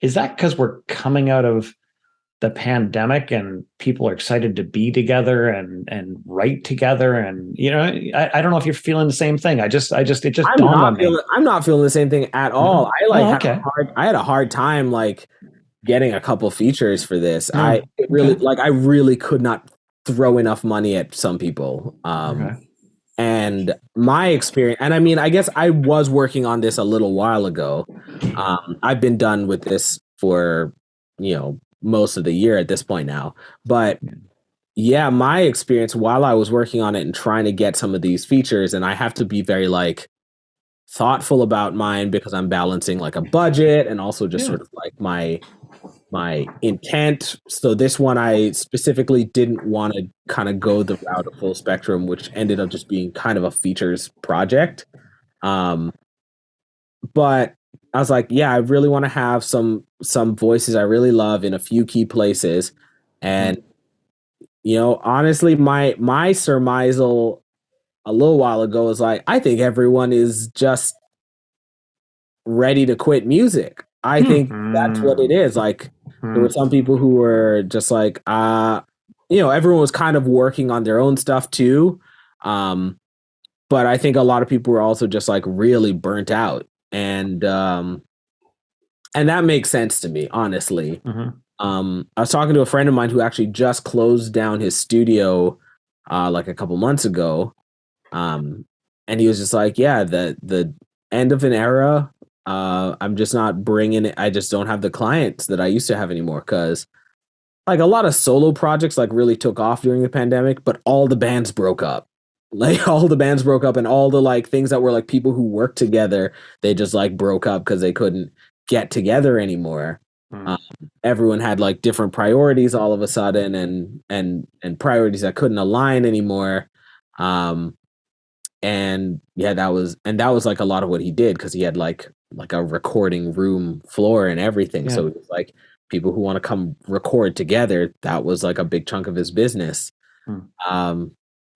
is that because we're coming out of the pandemic and people are excited to be together and write together? And, you know, I don't know if you're feeling the same thing. It just dawned on me. I'm not feeling the same thing at all. Mm-hmm. I had a hard time like getting a couple features for this. Mm, I really could not throw enough money at some people. And my experience, and I mean, I guess I was working on this a little while ago. I've been done with this for, you know, most of the year at this point now. But yeah, my experience while I was working on it and trying to get some of these features, and I have to be very like thoughtful about mine because I'm balancing like a budget and also just sort of like my intent. So this one, I specifically didn't want to kind of go the route of full spectrum, which ended up just being kind of a features project. But I was like, yeah, I really want to have some voices I really love in a few key places. And, you know, honestly, my surmisal a little while ago was like, I think everyone is just ready to quit music. I think that's what it is. Like, there were some people who were just like, you know, everyone was kind of working on their own stuff too. But I think a lot of people were also just like really burnt out. And that makes sense to me, honestly. I was talking to a friend of mine who actually just closed down his studio like a couple months ago. And he was just like, yeah, the end of an era. I'm just not bringing it. I just don't have the clients that I used to have anymore, because like a lot of solo projects like really took off during the pandemic, but all the bands broke up. Like all the bands broke up, and all the like things that were like people who worked together, they just like broke up because they couldn't get together anymore. Everyone had like different priorities all of a sudden, and priorities that couldn't align anymore. And yeah, that was like a lot of what he did, because he had like a recording room floor and everything. Yeah. So it was like people who want to come record together, that was like a big chunk of his business.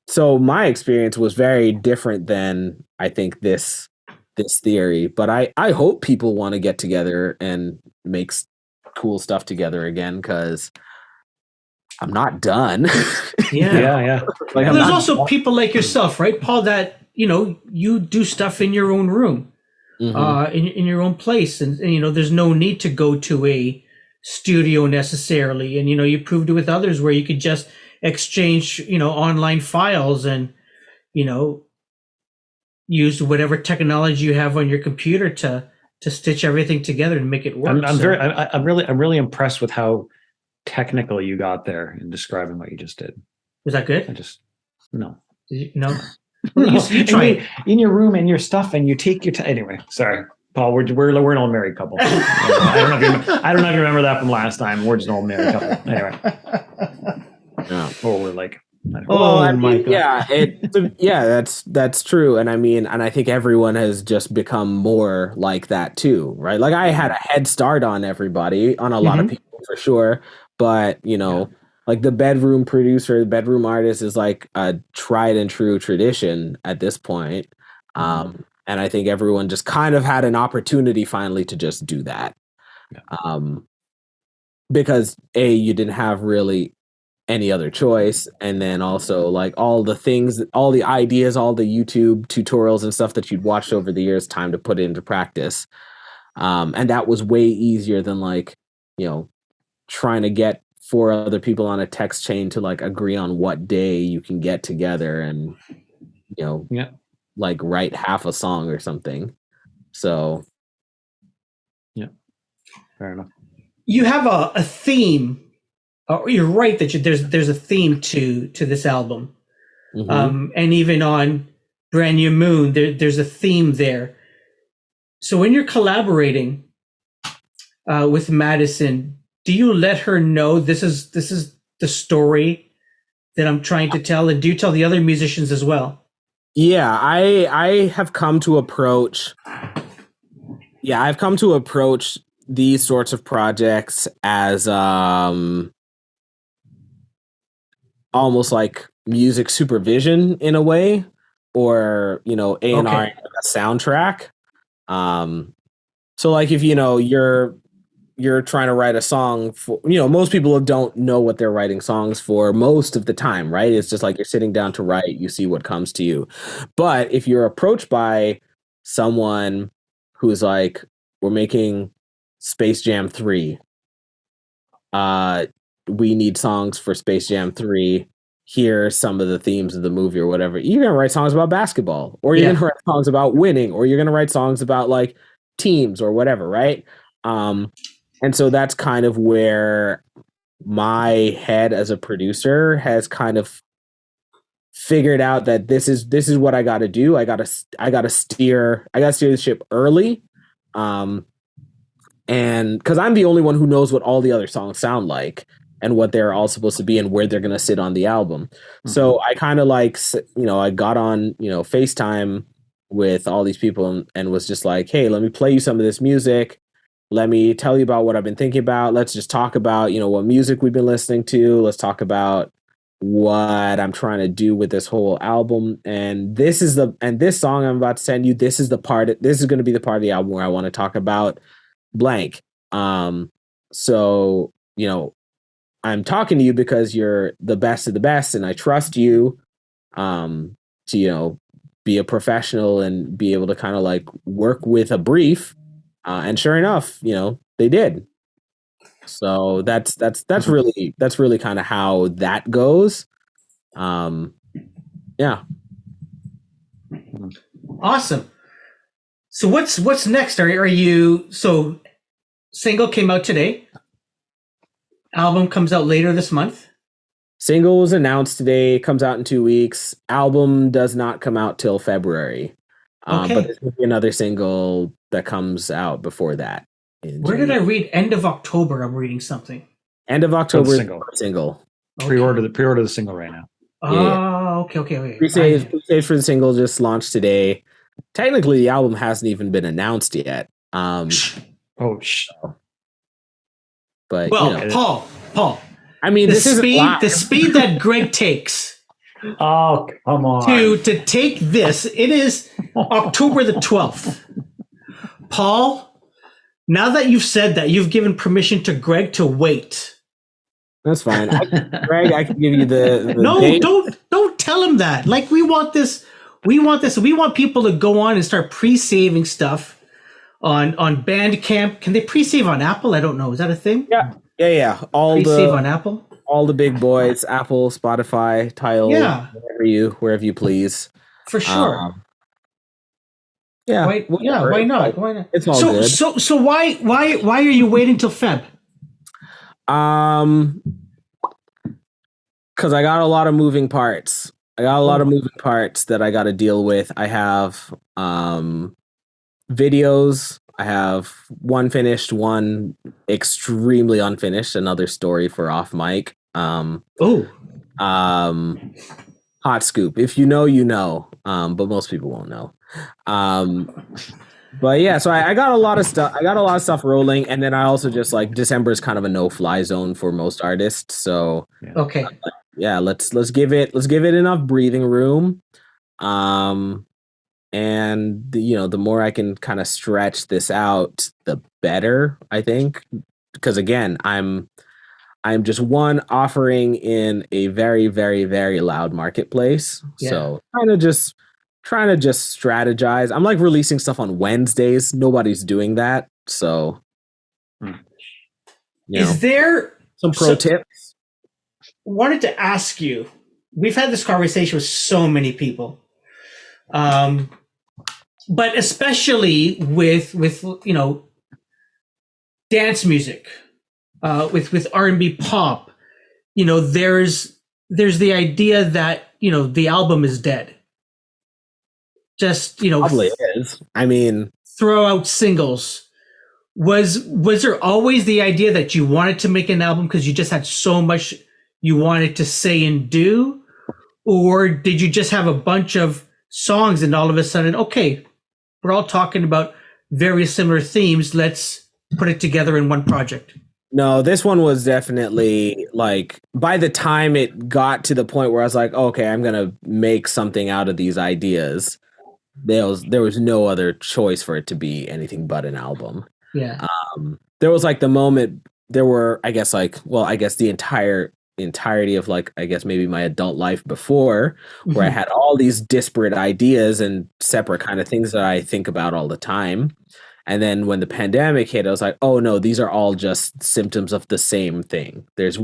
So my experience was very different than I think this theory, but I hope people want to get together and make cool stuff together again, because I'm not done. Yeah. Like, there's also people like yourself, right, Paul, that, you know, you do stuff in your own room, in your own place. And, you know, there's no need to go to a studio necessarily. And, you know, you proved it with others where you could just exchange, you know, online files and, you know, use whatever technology you have on your computer to stitch everything together and make it work. I'm really impressed with how technical you got there in describing what you just did. Was that good? No. No. Well, you try in your room and your stuff, and you take your time. Anyway, sorry, Paul. We're an old married couple. I don't know if you remember that from last time. We're just an old married couple. Anyway. Or we're like. My God. That's true. And I mean, and I think everyone has just become more like that too, right? Like I had a head start on everybody, on a lot of people for sure. But, you know, like the bedroom producer, the bedroom artist is like a tried and true tradition at this point. And I think everyone just kind of had an opportunity finally to just do that. Because you didn't have really any other choice, and then also like all the things, all the ideas, all the YouTube tutorials and stuff that you'd watched over the years, time to put it into practice. And that was way easier than like, you know, trying to get 4 other people on a text chain to like agree on what day you can get together and, you know, like write half a song or something. So yeah, fair enough. You have a theme. You're right that there's a theme to this album, and even on Brand New Moon, there's a theme there. So when you're collaborating with Madison, do you let her know this is the story that I'm trying to tell, and do you tell the other musicians as well? Yeah, I have come to approach. Yeah, I've come to approach these sorts of projects as almost like music supervision in a way, or A&R Okay. a soundtrack. So like if you're trying to write a song for, most people don't know what they're writing songs for most of the time, right? It's just like you're sitting down to write, you see what comes to you. But if you're approached by someone who's like, we're making Space Jam 3, we need songs for Space Jam 3. Here are some of the themes of the movie or whatever. You're going to write songs about basketball, or you're going to write songs about winning, or you're going to write songs about like teams or whatever, right? And so that's kind of where my head as a producer has kind of figured out that this is what I got to do. I got to steer the ship early. And because I'm the only one who knows what all the other songs sound like and what they're all supposed to be and where they're going to sit on the album. Mm-hmm. So I kind of like, I got on, FaceTime with all these people and was just like, hey, let me play you some of this music. Let me tell you about what I've been thinking about. Let's just talk about, what music we've been listening to. Let's talk about what I'm trying to do with this whole album. And this song I'm about to send you, this is going to be the part of the album where I want to talk about blank. So, I'm talking to you because you're the best of the best and I trust you, to, be a professional and be able to kind of like work with a brief. And sure enough, they did. So that's really kind of how that goes. Yeah. Awesome. So what's next? Are you, so single came out today. Album comes out later this month. Single was announced today, comes out in 2 weeks. Album does not come out till February. Okay. But there's going to be another single that comes out before that. Where did I read? End of October. I'm reading something. End of October. Single. Okay. Pre-order the single right now. Oh, okay. Pre-save for the single just launched today. Technically, the album hasn't even been announced yet. But Paul. I mean, the speed that Gregg takes. Oh, come on. To take this, it is October the 12th. Paul, now that you've said that, you've given permission to Gregg to wait. That's fine. Gregg, I can give you the no, date. don't tell him that. Like, we want this. We want people to go on and start pre-saving stuff on Bandcamp. Can they pre-save on Apple? I don't know. Is that a thing? Yeah. Pre-save on Apple? All the big boys, Apple, Spotify, Tidal, wherever you please. For sure. Why not? It's all good. So why are you waiting till Feb? Because I got a lot of moving parts. I got a lot of moving parts that I got to deal with. I have videos. I have one finished, one extremely unfinished. Another story for off mic. Hot scoop. If you know, you know. But most people won't know. But yeah, so I got a lot of stuff. I got a lot of stuff rolling, and then I also just like December is kind of a no-fly zone for most artists. So okay, let's give it enough breathing room. And the more I can kind of stretch this out, the better, I think. Because again, I'm just one offering in a very, very, very loud marketplace. Yeah. So trying to just strategize. I'm like releasing stuff on Wednesdays. Nobody's doing that. So is there some pro tips? Wanted to ask you, we've had this conversation with so many people. But especially with dance music, with R&B pop, there's the idea that the album is dead. just Probably is. I mean, throw out singles. Was there always the idea that you wanted to make an album because you just had so much you wanted to say and do, or did you just have a bunch of songs and all of a sudden, okay, we're all talking about very similar themes, let's put it together in one project? no, this one was definitely like, by the time it got to the point where I was like, okay, I'm going to make something out of these ideas, there was no other choice for it to be anything but an album. Yeah. There was like the moment, there were, I guess the entirety of like, I guess maybe my adult life before, where I had all these disparate ideas and separate kind of things that I think about all the time. And then when the pandemic hit, I was like, oh no, these are all just symptoms of the same thing. There's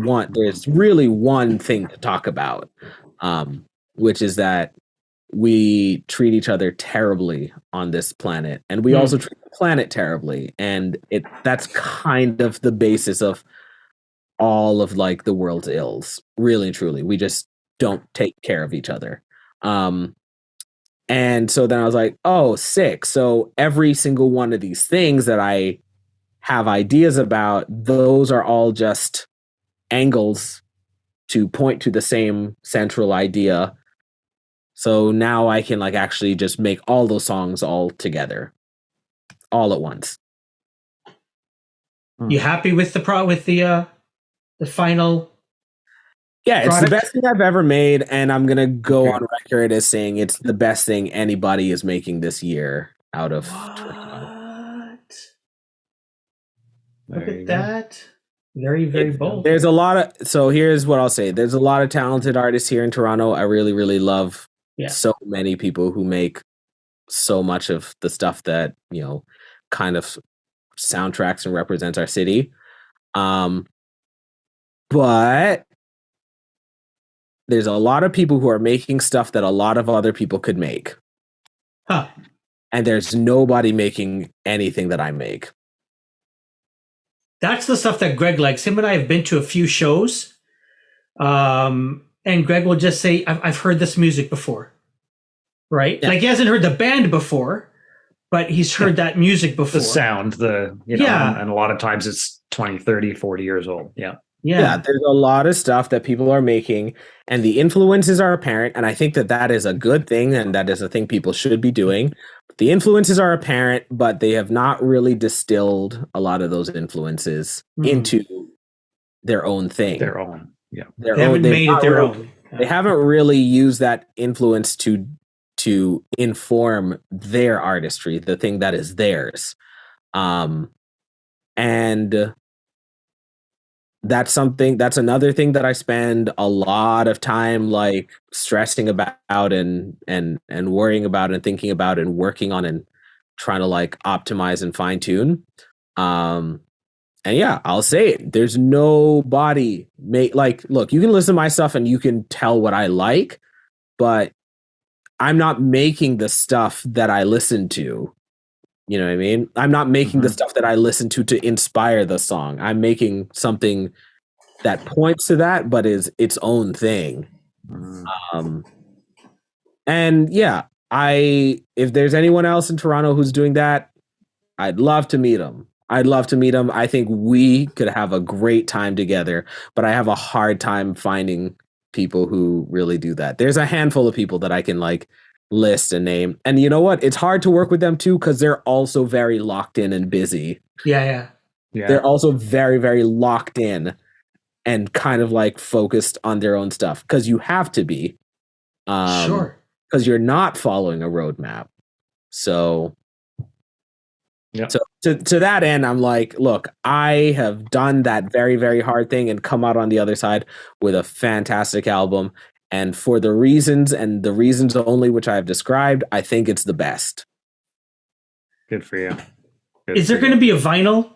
really one thing to talk about, which is that we treat each other terribly on this planet, and we also treat the planet terribly. And that's kind of the basis of all of like the world's ills, really and truly. We just don't take care of each other. And so then I was like, oh, sick. So every single one of these things that I have ideas about, those are all just angles to point to the same central idea. So now I can like actually just make all those songs all together, all at once. You happy with the final? Yeah, it's product? the best thing I've ever made, and I'm gonna go on record as saying it's the best thing anybody is making this year out of 2020. Look at that. Very, very bold. There's a lot of, so here's what I'll say. There's a lot of talented artists here in Toronto. I really, really love so many people who make so much of the stuff that, kind of soundtracks and represents our city. But there's a lot of people who are making stuff that a lot of other people could make. Huh. And there's nobody making anything that I make. That's the stuff that Gregg likes. Him and I have been to a few shows. And Gregg will just say, I've heard this music before. Right? Yeah. Like he hasn't heard the band before, but he's heard that music before. The sound, and a lot of times it's 20, 30, 40 years old. Yeah, there's a lot of stuff that people are making, and the influences are apparent, and I think that is a good thing, and that is a thing people should be doing. The influences are apparent, but they have not really distilled a lot of those influences into their own thing. Their own, yeah. They haven't made it their own. They haven't really used that influence to inform their artistry, the thing that is theirs. And that's another thing that I spend a lot of time like stressing about and worrying about and thinking about and working on and trying to like optimize and fine tune. And yeah, I'll say it. There's nobody look, you can listen to my stuff and you can tell what I like, but I'm not making the stuff that I listen to. You know what I mean? I'm not making the stuff that I listen to inspire the song. I'm making something that points to that, but is its own thing. And yeah, if there's anyone else in Toronto who's doing that, I'd love to meet them. I think we could have a great time together, but I have a hard time finding people who really do that. There's a handful of people that I can like list and name, and you know what, it's hard to work with them too because they're also very locked in and busy. Yeah They're also very, very locked in and kind of like focused on their own stuff because you have to be sure, because you're not following a roadmap. So so to that end, I'm like, look, I have done that very, very hard thing and come out on the other side with a fantastic album. And for the reasons only which I have described, I think it's the best. Good for you. Is there going to be a vinyl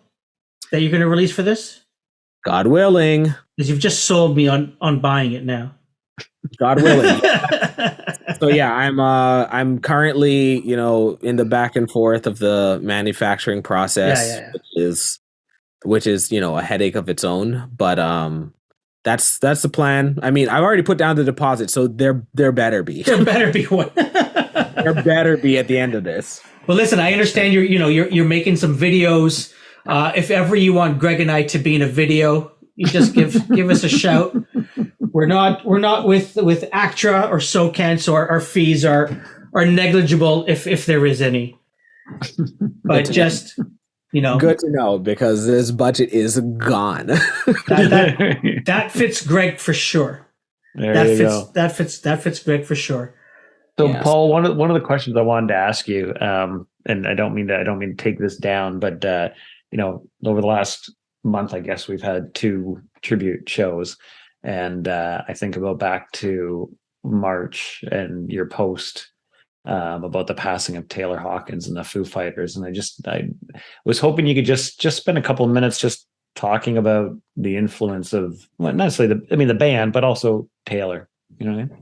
that you're going to release for this? God willing. Because you've just sold me on buying it now. God willing. So yeah, I'm currently, in the back and forth of the manufacturing process, which is, a headache of its own. But that's the plan. I mean, I've already put down the deposit, so there better be. There better be one. There There better be at the end of this. Well, listen, I understand you're making some videos. If ever you want Greg and I to be in a video, you just give us a shout. We're not with ACTRA or SOCAN, so our fees are negligible if there is any. But just good to know, because this budget is gone. that fits Greg for sure. That fits Greg for sure. So Yes. Paul, one of the questions I wanted to ask you, and I don't mean to take this down, but over the last month, I guess we've had 2 tribute shows, and I think about back to March and your post about the passing of Taylor Hawkins and the Foo Fighters, and I was hoping you could just spend a couple of minutes just talking about the influence of, well, not necessarily the band, but also Taylor. You know what I mean?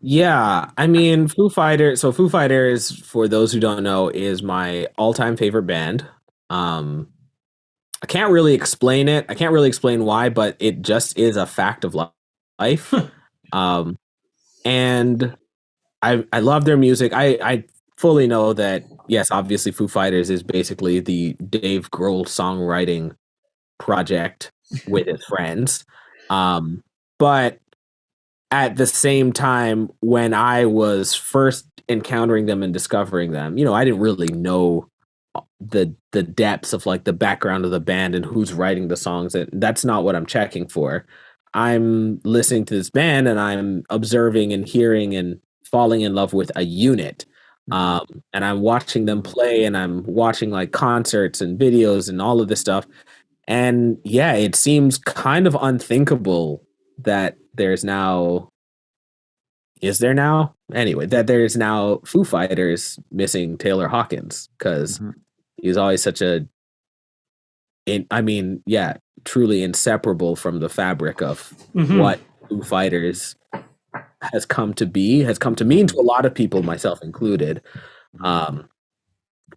Yeah, I mean, Foo Fighters. So Foo Fighters, for those who don't know, is my all-time favorite band. I can't really explain it. I can't really explain why, but it just is a fact of life. And I love their music. I fully know that, yes, obviously Foo Fighters is basically the Dave Grohl songwriting project with his friends. But at the same time, when I was first encountering them and discovering them, I didn't really know the depths of like the background of the band and who's writing the songs. And that's not what I'm checking for. I'm listening to this band and I'm observing and hearing and falling in love with a unit. And I'm watching them play, and I'm watching like concerts and videos and all of this stuff. And yeah, it seems kind of unthinkable that there's now Foo Fighters missing Taylor Hawkins, because he's always such truly inseparable from the fabric of what Foo Fighters has come to mean to a lot of people, myself included.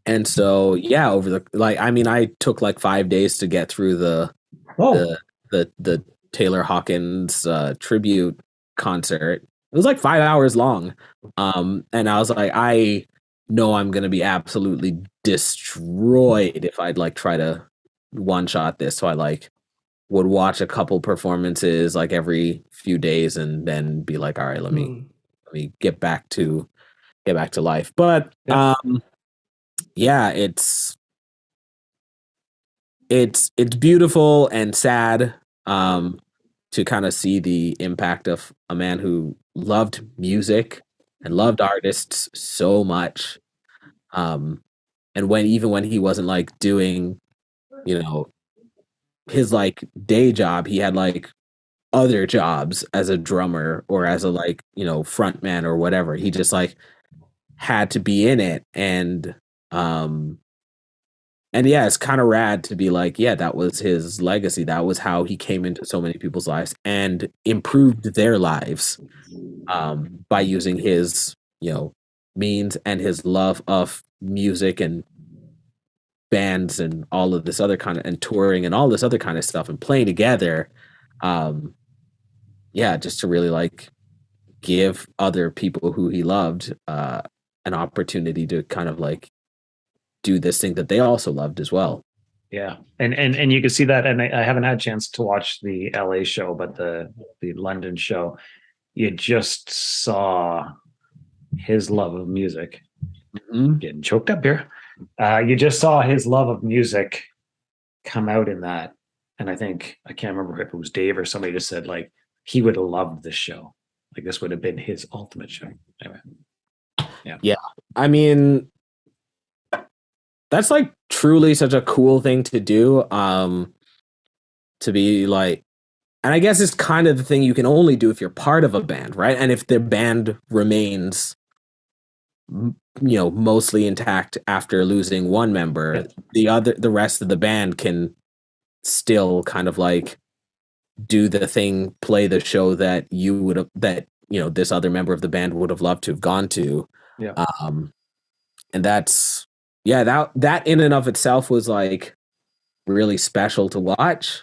And so yeah, I took like 5 days to get through the Taylor Hawkins tribute concert. It was like 5 hours long. And I was like, I know I'm gonna be absolutely destroyed if I'd like try to one shot this. So I like would watch a couple performances like every few days and then be like, all right, let me get back to life. But it's beautiful and sad to kind of see the impact of a man who loved music and loved artists so much. And when he wasn't like doing, his like day job, he had like other jobs as a drummer or as a like, front man or whatever. He just like had to be in it. And yeah, it's kind of rad to be like, yeah, that was his legacy. That was how he came into so many people's lives and improved their lives by using his, means and his love of music and bands and all of this other kind of, and touring and all this other kind of stuff and playing together. Just to really like give other people who he loved an opportunity to kind of like do this thing that they also loved as well. Yeah. And you can see that. And I haven't had a chance to watch the LA show, but the London show, you just saw his love of music. Getting choked up here. You just saw his love of music come out in that. And I can't remember if it was Dave or somebody just said like, he would have loved this show. Like this would have been his ultimate show. Anyway. Yeah. I mean, that's like truly such a cool thing to do. To be like, and I guess it's kind of the thing you can only do if you're part of a band, right? And if the band remains, mostly intact after losing one member, the rest of the band can still kind of like do the thing, play the show that you would have, this other member of the band would have loved to have gone to. Yeah. And that's, that in and of itself was like really special to watch.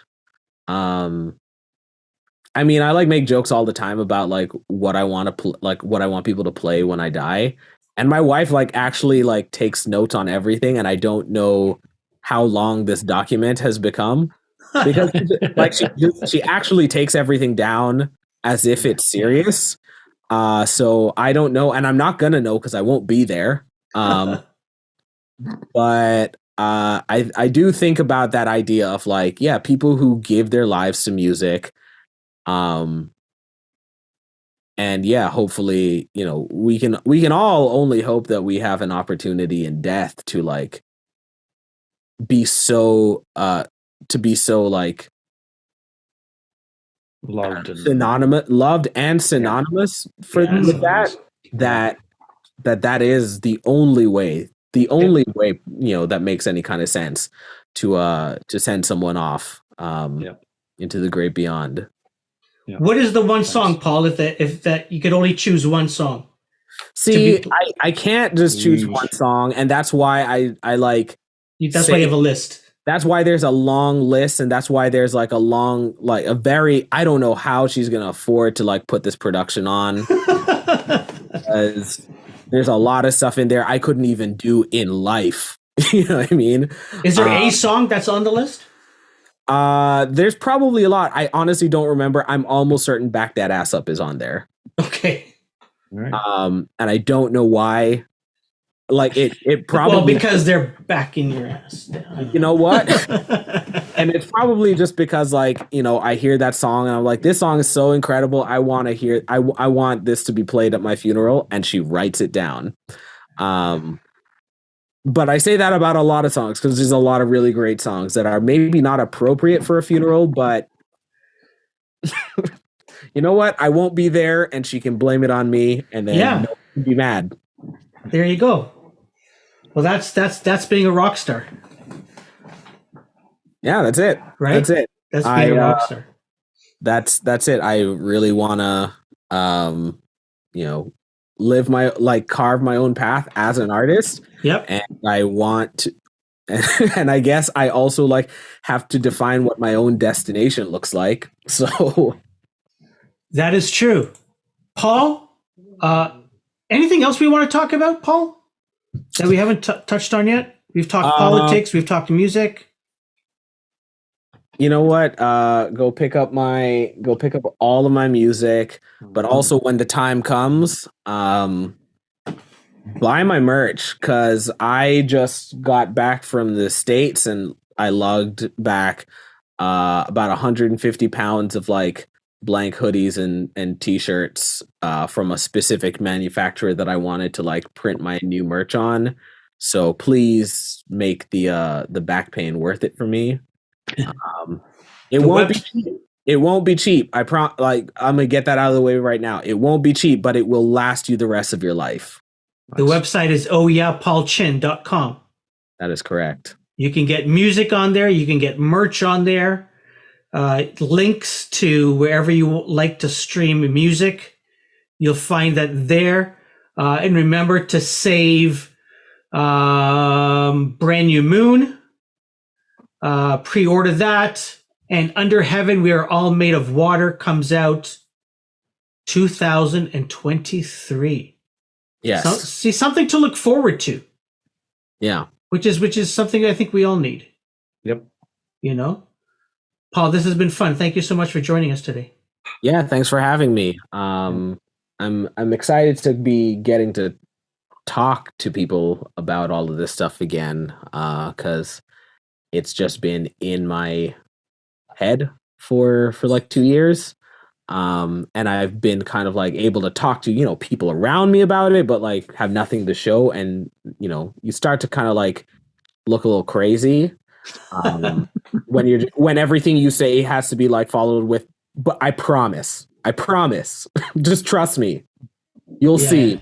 I mean, I like make jokes all the time about like what I want to what I want people to play when I die. And my wife like actually like takes notes on everything, and I don't know how long this document has become because like she actually takes everything down as if it's serious. So I don't know, and I'm not gonna know because I won't be there. But I do think about that idea of like, yeah, people who give their lives to music. And yeah, hopefully, you know, we can all only hope that we have an opportunity in death to like be so like Loved and synonymous for Yeah, with that is the only way, you know, that makes any kind of sense to send someone off into the great beyond. Yeah. What is the one song, Paul? If that you could only choose one song. See, I can't just choose one song, and that's why I like. That's why you have a list. That's why there's a long list, and that's why there's like a long, like a very. I don't know how she's gonna afford to like put this production on. Because there's a lot of stuff in there I couldn't even do in life. You know what I mean? Is there a song that's on the list? There's probably a lot. I honestly don't remember. I'm almost certain "Back That Ass Up" is on there. Okay. Right. And I don't know why. Like it probably because they're backing your ass down. You know what? And it's probably just because like, you know, I hear that song and I'm like, this song is so incredible. I want to hear. I want this to be played at my funeral, and she writes it down. But I say that about a lot of songs because there's a lot of really great songs that are maybe not appropriate for a funeral, but you know what? I won't be there, and she can blame it on me, and then no one can be mad. There you go. Well, that's being a rock star. Yeah, that's it. Right? That's it. That's being a rock star. That's it. I really want to, you know, carve my own path as an artist. Yep. And I want to, and I guess I also like have to define what my own destination looks like. So that is true. Paul, anything else we want to talk about, Paul, that we haven't touched on yet? We've talked politics. We've talked music. You know what? Go pick up all of my music, but also when the time comes, buy my merch, because I just got back from the States and I lugged back about 150 pounds of like blank hoodies and t-shirts from a specific manufacturer that I wanted to like print my new merch on. So please make the back pain worth it for me. It won't be cheap. I'm gonna get that out of the way right now. It won't be cheap, but it will last you the rest of your life. The website is ohyeahpaulchin.com. That is correct. You can get music on there. You can get merch on there. Links to wherever you like to stream music. You'll find that there. And remember to save Brand New Moon. Pre-order that. And Under Heaven, We Are All Made of Water comes out 2023. Yes. So, see, something to look forward to. Yeah. Which is something I think we all need. Yep. You know? Paul, this has been fun. Thank you so much for joining us today. Yeah, thanks for having me. I'm excited to be getting to talk to people about all of this stuff again, because it's just been in my head for like 2 years. And I've been kind of like able to talk to, you know, people around me about it, but like have nothing to show. And, you know, you start to kind of like look a little crazy when everything you say has to be like followed with, but I promise, just trust me. You'll see.